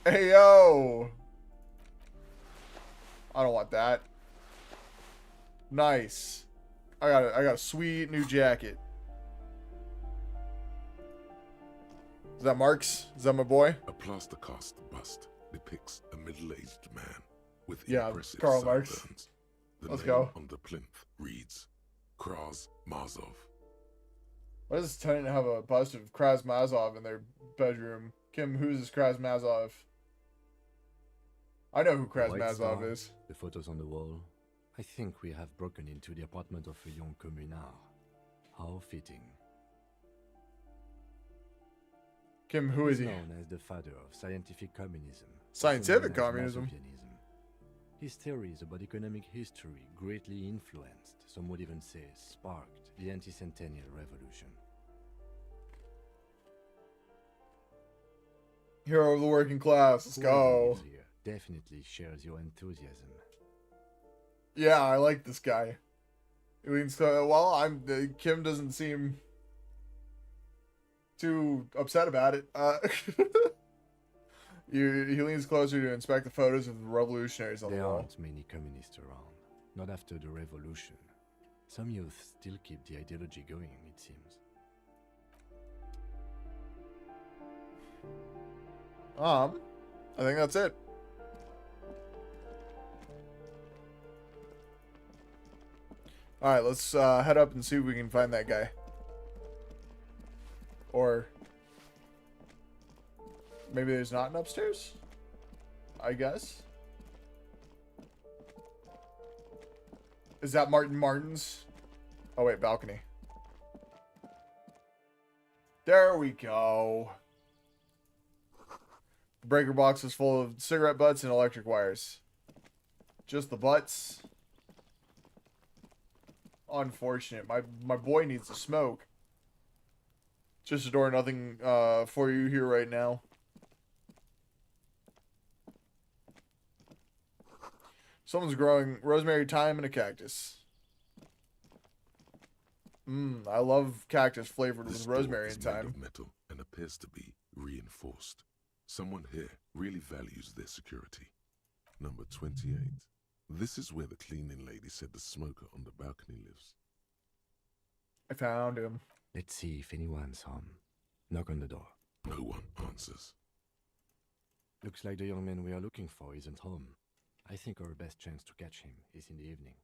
Hey, yo! I don't want that. Nice. I got a sweet new jacket. Is that Mark's? Is that my boy? A plaster cast bust depicts a middle-aged man with Yeah, impressive Karl Marx. sideburns. The Let's name go. on the plinth reads Kraz Mazov. Why does this tenant have a bust of Krasmazov in their bedroom? Kim, who's this Krasmazov? I know who White Krasmazov Star, is. The photos on the wall. I think we have broken into the apartment of a young communard. How fitting. Kim, who is He's he? known as the father of scientific communism. also Scientific known as communism? Masovianism. His theories about economic history greatly influenced, some would even say sparked, the anti-centennial revolution. Hero of the working class. Let's Whoever go. lives here definitely shares your enthusiasm. Yeah, I like this guy. He leans well, Kim doesn't seem too upset about it. He leans closer to inspect the photos of the revolutionaries on the There wall. aren't many communists around, not after the revolution. Some youth still keep the ideology going, it seems. I think that's it. Alright, let's head up and see if we can find that guy. Or maybe there's not an upstairs? I guess. Is that Martin Martin's? Oh wait, balcony. There we go. The breaker box is full of cigarette butts and electric wires. Just the butts. Unfortunate. My boy needs to smoke. Just a door, nothing for you here right now. Someone's growing rosemary, thyme, and a cactus. I love cactus flavored This with door rosemary is and made thyme. of metal and appears to be reinforced. Someone here really values their security. Number 28. This is where the cleaning lady said the smoker on the balcony lives. I found him. Let's see if anyone's home. Knock on the door. No one answers. Looks like the young man we are looking for isn't home. I think our best chance to catch him is in the evening.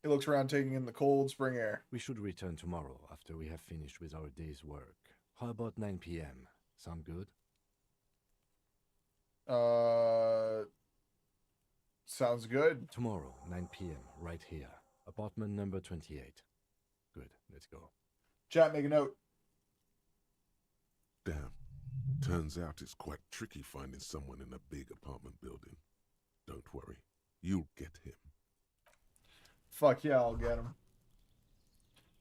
He looks around, taking in the cold spring air. We should return tomorrow after we have finished with our day's work. How about 9 p.m.? Sound good? Sounds good. Tomorrow, 9 p.m., right here. Apartment number 28. Good, let's go. Chat, make a note. Damn. Turns out it's quite tricky finding someone in a big apartment building. Don't worry. You'll get him. Fuck yeah, I'll get him.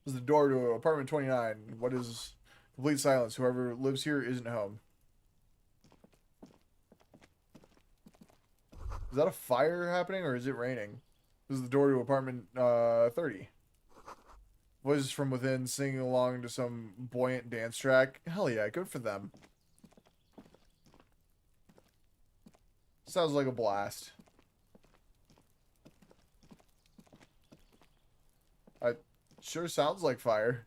This is the door to apartment 29. What is complete silence? Whoever lives here isn't home. Is that a fire happening or is it raining? This is the door to apartment 30. Voices from within singing along to some buoyant dance track. Hell yeah, good for them. Sounds like a blast. Sure sounds like fire.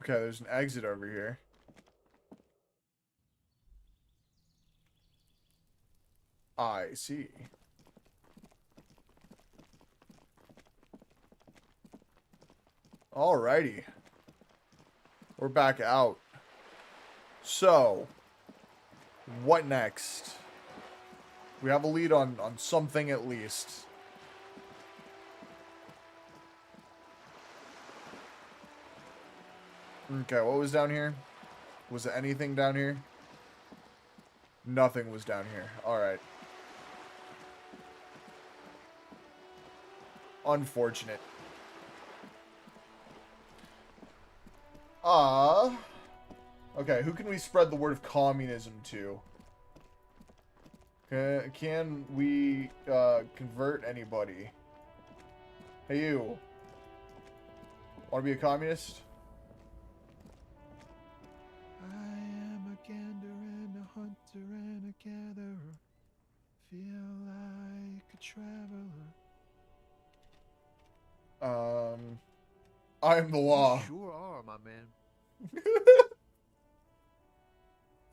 Okay, there's an exit over here. I see. Alrighty. We're back out. So, what next? We have a lead on something at least. Okay, what was down here? Was there anything down here? Nothing was down here. Alright. Unfortunate. Okay, who can we spread the word of communism to? Can we convert anybody? Hey you. Wanna be a communist? I am a gander and a hunter and a gatherer. Feel like a traveler. I am the law. You sure are, my man.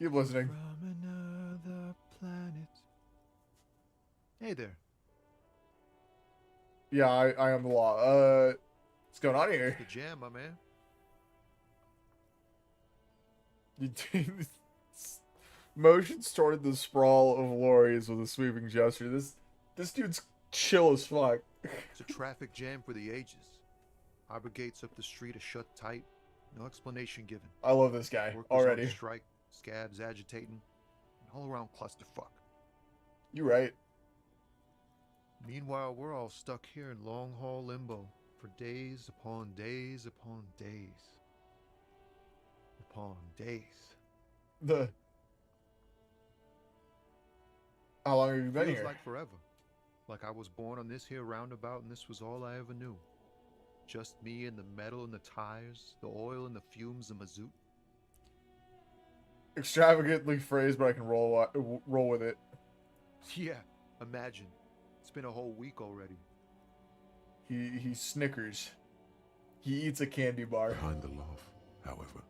Keep listening. From another planet. Hey there. Yeah, I am the law. What's going on here? The jam, my man. Motions toward the sprawl of lorries with a sweeping gesture. This dude's chill as fuck. It's a traffic jam for the ages. Harbor gates up the street are shut tight. No explanation given. I love this guy Workers already. on strike, scabs agitating, an all-around clusterfuck. You right. Meanwhile, we're all stuck here in long-haul limbo for days upon days upon days. Upon days. How long have you been Feels here? like forever. Like I was born on this here roundabout and this was all I ever knew. Just me and the metal and the tires, the oil and the fumes of mazout. Extravagantly phrased, but I can roll with it. Yeah, imagine. It's been a whole week already. He snickers. He eats a candy bar. Behind the laugh, however,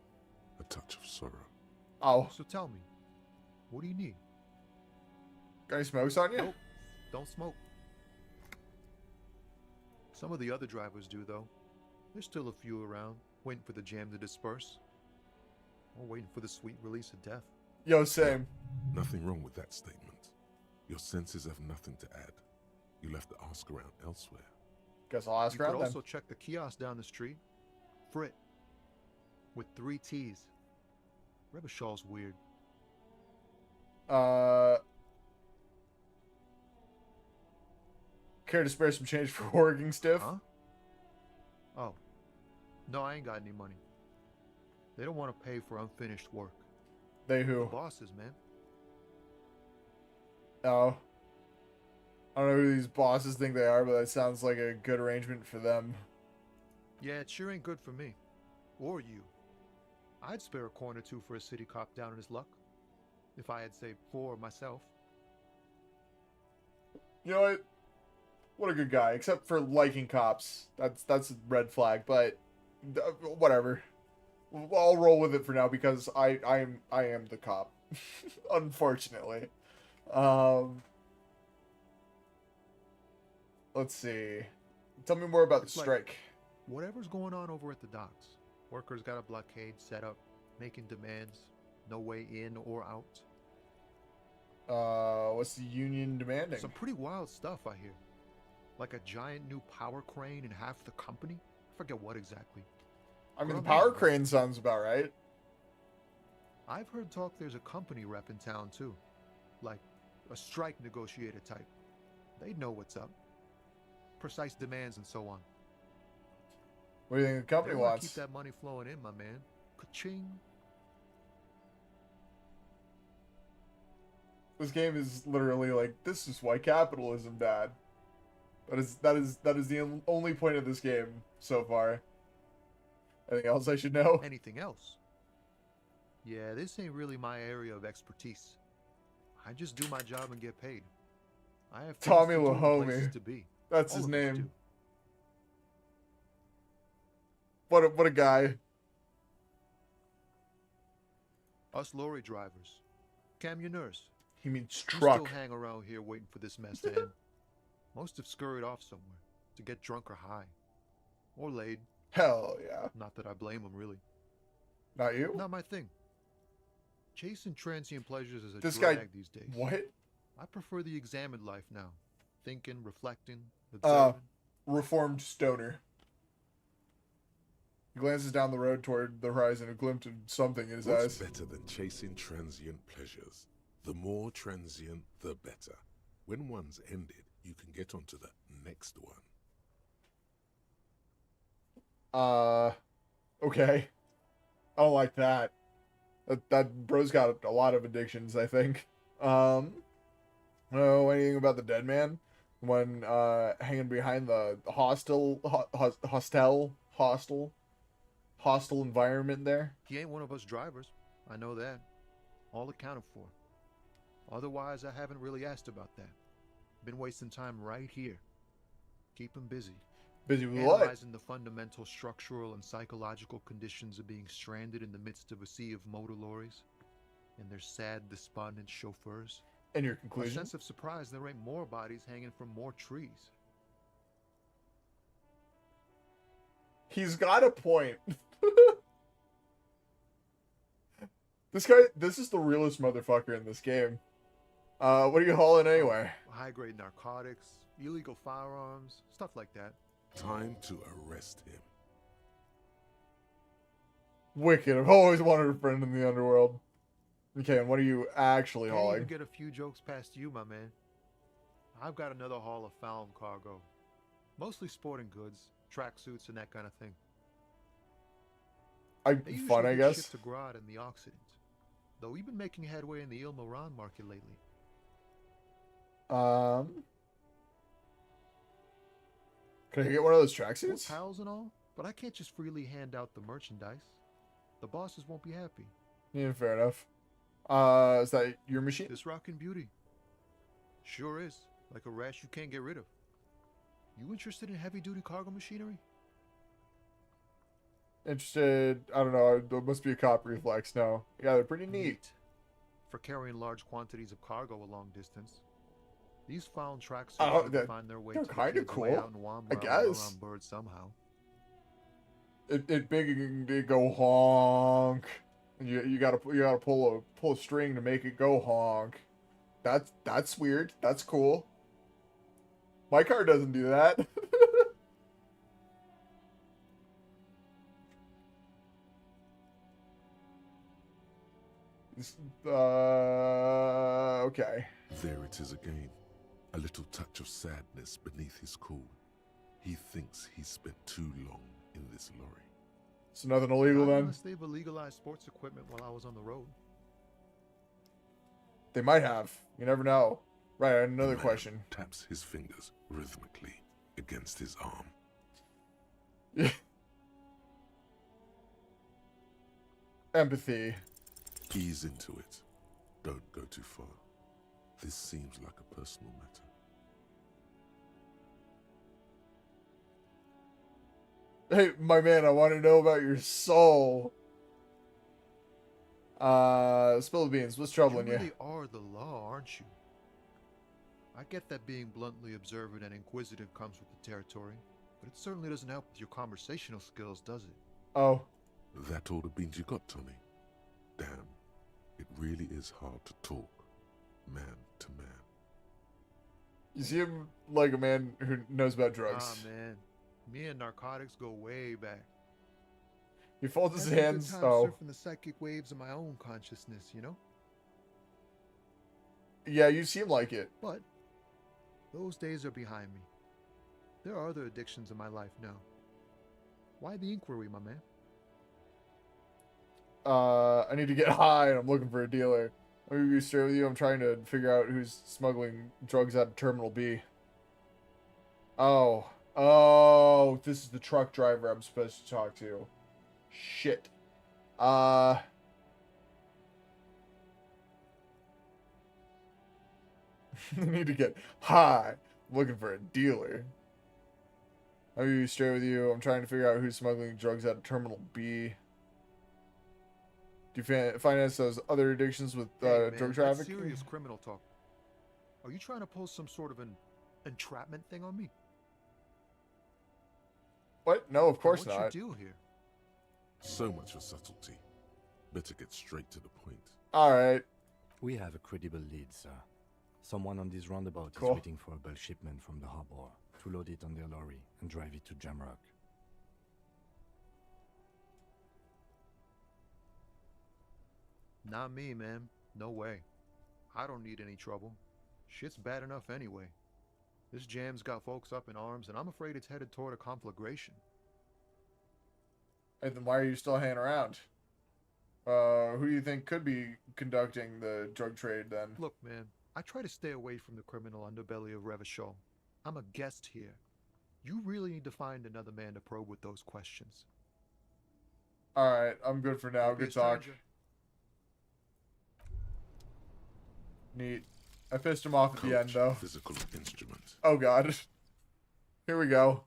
a touch of sorrow. Oh, So tell me, what do you need? got any smokes on you? Nope, don't smoke. Some of the other drivers do, though. There's still a few around, waiting for the jam to disperse. Or waiting for the sweet release of death. Yo, same. Nothing wrong with that statement. Your senses have nothing to add. You left the ask around elsewhere. Guess I'll ask You could around then. also check the kiosk down the street. Frit. With 3 T's. Rebishal's weird. Care to spare some change for working stiff? Huh? Oh. No, I ain't got any money. They don't want to pay for unfinished work. They The who? bosses, man. Oh. I don't know who these bosses think they are, but that sounds like a good arrangement for them. Yeah, it sure ain't good for me. Or you. I'd spare a coin or two for a city cop down in his luck. If I had, say, 4 myself. You know what? What a good guy, except for liking cops. That's a red flag, but whatever. I'll roll with it for now because I am the cop. Unfortunately. Let's see. Tell me more about the It's like- strike. Whatever's going on over at the docks. Workers got a blockade set up, making demands. No way in or out. What's the union demanding? Some pretty wild stuff, I hear. Like a giant new power crane in half the company? I forget what exactly. I mean, the What power about- crane sounds about right. I've heard talk there's a company rep in town, too. Like a strike negotiator type. They'd know what's up. Precise demands and so on. What do you think the company They wanna wants? keep that money flowing in, my man. Ka-ching. This game is literally like, this is why capitalism bad. That is the only point of this game so far. Anything else I should know? Anything else? Yeah, this ain't really my area of expertise. I just do my job and get paid. I have things Tommy to do and Lahomie. places to be. That's All his of us name. do. What a guy. Us lorry drivers, camionneurs, He means we truck. still hang around here waiting for this mess to end. Most have scurried off somewhere to get drunk or high, or laid. Hell yeah. Not that I blame them, really. Not you? Not my thing. Chasing transient pleasures is a This guy- drag these days. What? I prefer the examined life now, thinking, reflecting, Uh, observing. Reformed stoner. He glances down the road toward the horizon, a glimpse of something in his What's eyes. better than chasing transient pleasures? The more transient, the better. When one's ended, you can get onto the next one. Okay. I don't like that. That bro's got a lot of addictions, I think. Know anything about the dead man? One hanging behind the hostel environment there. He ain't one of us drivers. I know that. All accounted for. Otherwise, I haven't really asked about that. Been wasting time right here. Keep him busy. Busy with what? Analyzing the fundamental structural and psychological conditions of being stranded in the midst of a sea of motor lorries and their sad, despondent chauffeurs. And your A conclusion? sense of surprise there ain't more bodies hanging from more trees. He's got a point. This is the realest motherfucker in this game. What are you hauling anyway? High-grade narcotics, illegal firearms, stuff like that. Time to arrest him. Wicked. I've always wanted a friend in the underworld. Okay, and what are you actually Can't even hauling? get a few jokes past you, my man. I've got another haul of found cargo. Mostly sporting goods, tracksuits, and that kind of thing. They usually Fun, I get guess. shipped to Grodd and the Occident. Though we've been making headway in the Il-Moran market lately. Can I get one of those We're tracksuits? pals and all, but I can't just freely hand out the merchandise. The bosses won't be happy. Yeah, fair enough. Is that your machine? This rockin' beauty. Sure is. Like a rash you can't get rid of. You interested in heavy-duty cargo machinery? Interested? I don't know. There must be a cop reflex. No. Yeah, they're pretty neat. For carrying large quantities of cargo a long distance. These found tracksuits Oh, need to that- find their way they're to the kinda kids way cool, out in Wamba I or guess. on bird somehow. It big and they go honk. And you gotta pull a string to make it go honk. That's weird. That's cool. My car doesn't do that. Okay. There it is again. A little touch of sadness beneath his cool. He thinks he's spent too long in this lorry. So nothing illegal Not then? unless they've illegalized sports equipment while I was on the road. They might have. You never know. Right, The another man question. taps his fingers rhythmically against his arm. Empathy. Ease into it. Don't go too far. This seems like a personal matter. Hey, my man, I want to know about your soul. Spill the beans. What's troubling You you? really are the law, aren't you? I get that being bluntly observant and inquisitive comes with the territory, but it certainly doesn't help with your conversational skills, does it? Oh. That all the beans you got, Tommy? Damn, it really is hard to talk, man to man. You seem like a man who knows about drugs. Ah, man. Me and narcotics go way back. He folds his Had some good hands. time Oh. surfing the psychic waves of my own consciousness, you know? Yeah, you seem like it. But those days are behind me. There are other addictions in my life now. Why the inquiry, my man? I need to get high and I'm looking for a dealer. Let me be straight with you. I'm trying to figure out who's smuggling drugs out of Terminal B. Oh. Oh, this is the truck driver I'm supposed to talk to. Shit. I need to get high. I'm looking for a dealer. Let me be straight with you. I'm trying to figure out who's smuggling drugs out of Terminal B. Do you finance those other addictions with Hey, man, drug that's trafficking? serious criminal talk. Are you trying to pull some sort of an entrapment thing on me? What? No, of Then course what's not. your deal here? So much for subtlety. Better get straight to the point. All right. We have a credible lead, sir. Someone on this roundabout Cool. is waiting for a bulk shipment from the harbor to load it on their lorry and drive it to Jamrock. Not me, man. No way. I don't need any trouble. Shit's bad enough anyway. This jam's got folks up in arms, and I'm afraid it's headed toward a conflagration. And then why are you still hanging around? Who do you think could be conducting the drug trade then? Look, man, I try to stay away from the criminal underbelly of Revachol. I'm a guest here. You really need to find another man to probe with those questions. All right, I'm good for now. Don't be Good a talk. stranger. Neat. I pissed him off at the end Coach, though. physical instrument. Oh god. Here we go.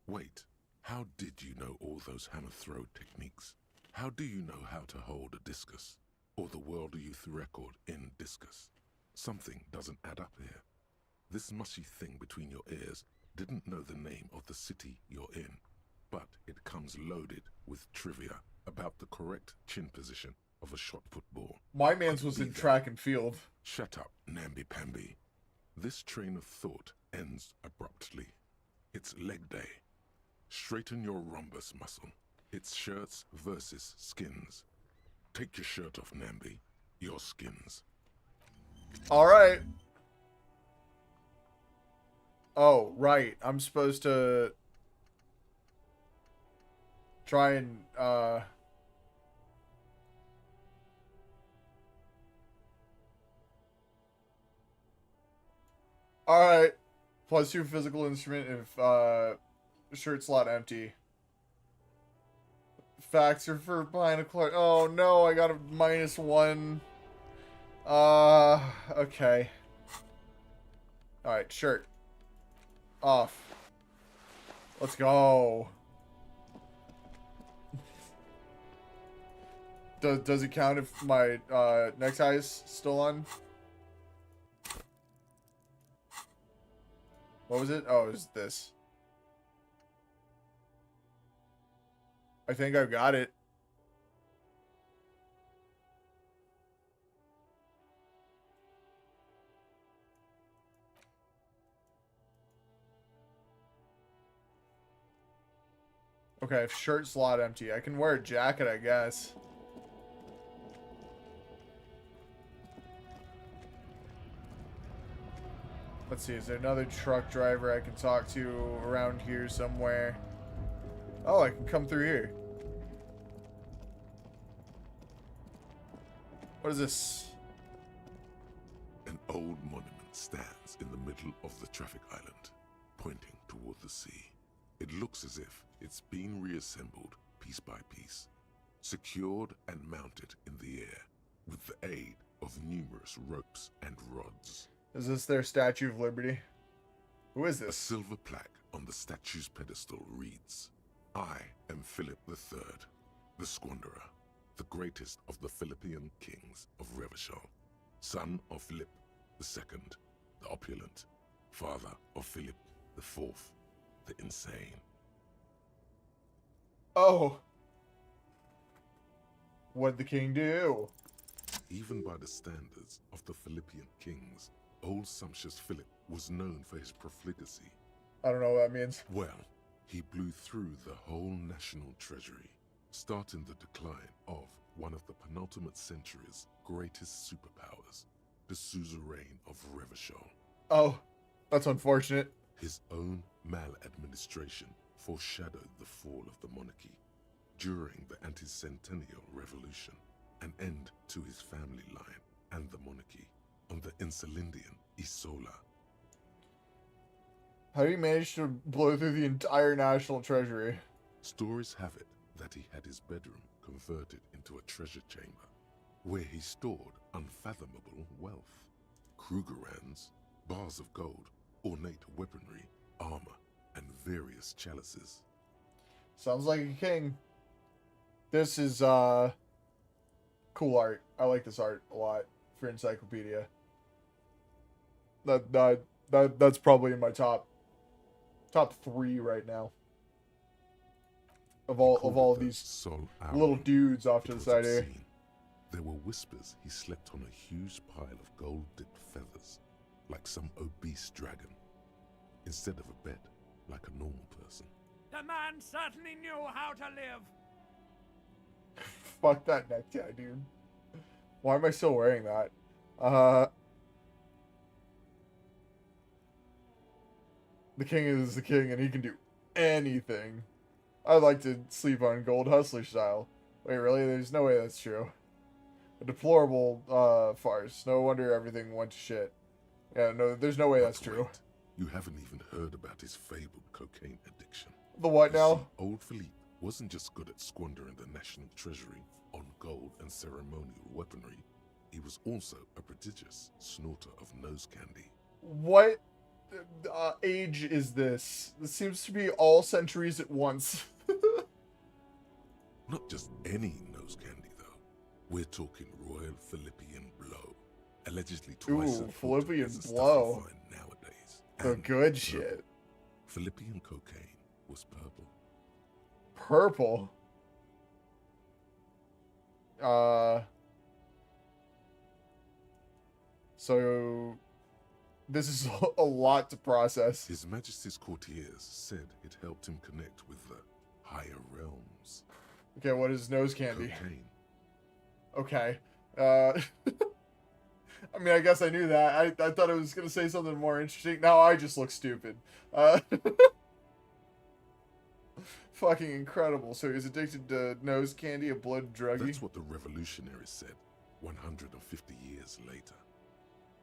Wait, how did you know all those hammer throw techniques? How do you know how to hold a discus? Or the world youth record in discus? Something doesn't add up here. This mushy thing between your ears didn't know the name of the city you're in, but it comes loaded with trivia about the correct chin position of a shot-put ball. My man's Could was be in that. track and field. Shut up, namby-pamby. This train of thought ends abruptly. It's leg day. Straighten your rhombus muscle. It's shirts versus skins. Take your shirt off, Namby. Your skins. All right. Oh, right. I'm supposed to try and all right. +2 physical instrument if shirt slot empty. Facts are for binocular. Oh no, I got a -1. Okay. Alright, shirt. Off. Let's go. Does it count if my necktie is still on? What was it? Oh, it was this. I think I've got it. Okay, shirt slot empty. I can wear a jacket, I guess. Let's see, is there another truck driver I can talk to around here somewhere? Oh, I can come through here. What is this? An old monument stands in the middle of the traffic island, pointing toward the sea. It looks as if it's been reassembled piece by piece, secured and mounted in the air with the aid of numerous ropes and rods. Is this their Statue of Liberty? Who is A this? silver plaque on the statue's pedestal reads, "I am Philip III, the Squanderer, the greatest of the Philippian kings of Revachol, son of Philip II, the opulent, father of Philip IV, the insane." Oh. What'd the king do? Even by the standards of the Philippian kings, old sumptuous Philip was known for his profligacy. I don't know what that means. Well, he blew through the whole national treasury, starting the decline of one of the penultimate century's greatest superpowers, the suzerain of Revachol. Oh, that's unfortunate. His own maladministration foreshadowed the fall of the monarchy. During the anti-centennial revolution, an end to his family line and the monarchy on the Insulindian Isola. How do you manage to blow through the entire national treasury? Stories have it that he had his bedroom converted into a treasure chamber, where he stored unfathomable wealth. Krugerrands, bars of gold, ornate weaponry, armor, and various chalices. Sounds like a king. This is, cool art. I like this art a lot for encyclopedia. That's probably in my top 3 right now. Of all these Sol little Aurum. dudes off to It the was side here. obscene. There were whispers he slept on a huge pile of gold-dipped feathers, like some obese dragon, instead of a bed, like a normal person. The man certainly knew how to live. Fuck that necktie, dude. Why am I still wearing that? The king is the king and he can do anything. I'd like to sleep on Gold Hustler style. Wait, really? There's no way that's true. A deplorable farce. No wonder everything went to shit. Yeah, no, there's no way that's But true. wait, you haven't even heard about his fabled cocaine addiction. The what You now? see, old Philippe wasn't just good at squandering the national treasury on gold and ceremonial weaponry. He was also a prodigious snorter of nose candy. What age is this? This seems to be all centuries at once. Not just any nose candy, though. We're talking Royal Philippian Blow, allegedly twice Ooh, as potent Philippian as the stuff Blow. you find nowadays. The And good purple. shit. Philippian cocaine was purple. Purple. So this is a lot to process. His Majesty's courtiers said it helped him connect with the higher realms. Okay, what is nose candy? Cocaine. Okay. I mean, I guess I knew that. I thought I was gonna say something more interesting. Now I just look stupid. Fucking incredible. So he's addicted to nose candy, a blood druggie. That's what the revolutionaries said 150 years later.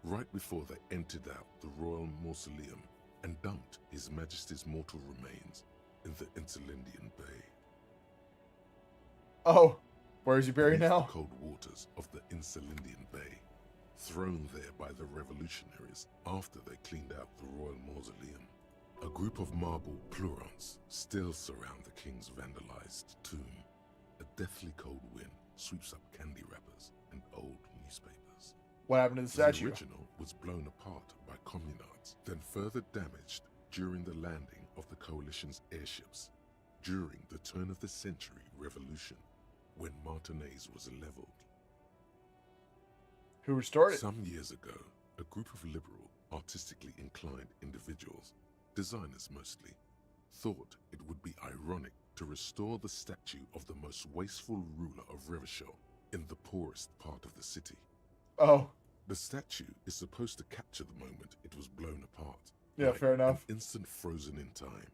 Right before they emptied out the royal mausoleum and dumped His Majesty's mortal remains in the Insulindian Bay. Oh, where is he buried Beneath now? the cold waters of the Insulindian Bay, thrown there by the revolutionaries after they cleaned out the royal mausoleum. A group of marble pleurons still surround the king's vandalized tomb. A deathly cold wind sweeps up candy wrappers and old newspapers. What happened to the The statue? original was blown apart by communards, then further damaged during the landing of the coalition's airships during the turn of the century revolution, when Martinez was leveled. Who restored it? Some years ago, a group of liberal, artistically inclined individuals, designers mostly, thought it would be ironic to restore the statue of the most wasteful ruler of Revachol in the poorest part of the city. Oh, The statue is supposed to capture the moment it was blown apart. Yeah, like fair enough. An instant frozen in time.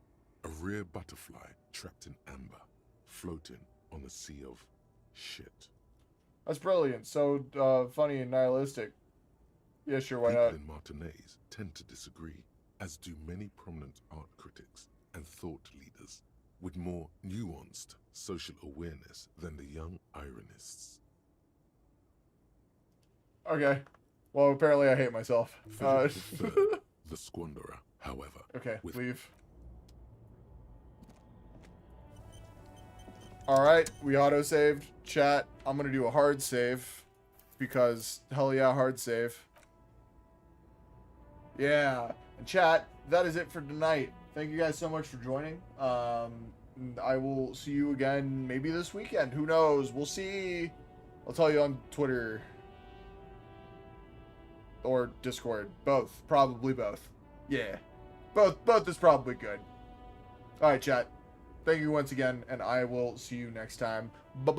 A rare butterfly trapped in amber, floating on a sea of shit. That's brilliant. So funny and nihilistic. Yeah, sure, why People not? in Martinez tend to disagree, as do many prominent art critics and thought leaders with more nuanced social awareness than the young ironists. Okay. Well, apparently I hate myself. Philip III, the Squanderer, however, Okay, with leave. Alright, we auto-saved. Chat, I'm gonna do a hard save. Because, hell yeah, hard save. Yeah. And chat, that is it for tonight. Thank you guys so much for joining. I will see you again maybe this weekend. Who knows? We'll see. I'll tell you on Twitter. Or Discord. Both. Probably both. Yeah. Both is probably good. Alright, chat. Thank you once again, and I will see you next time. Bye-bye.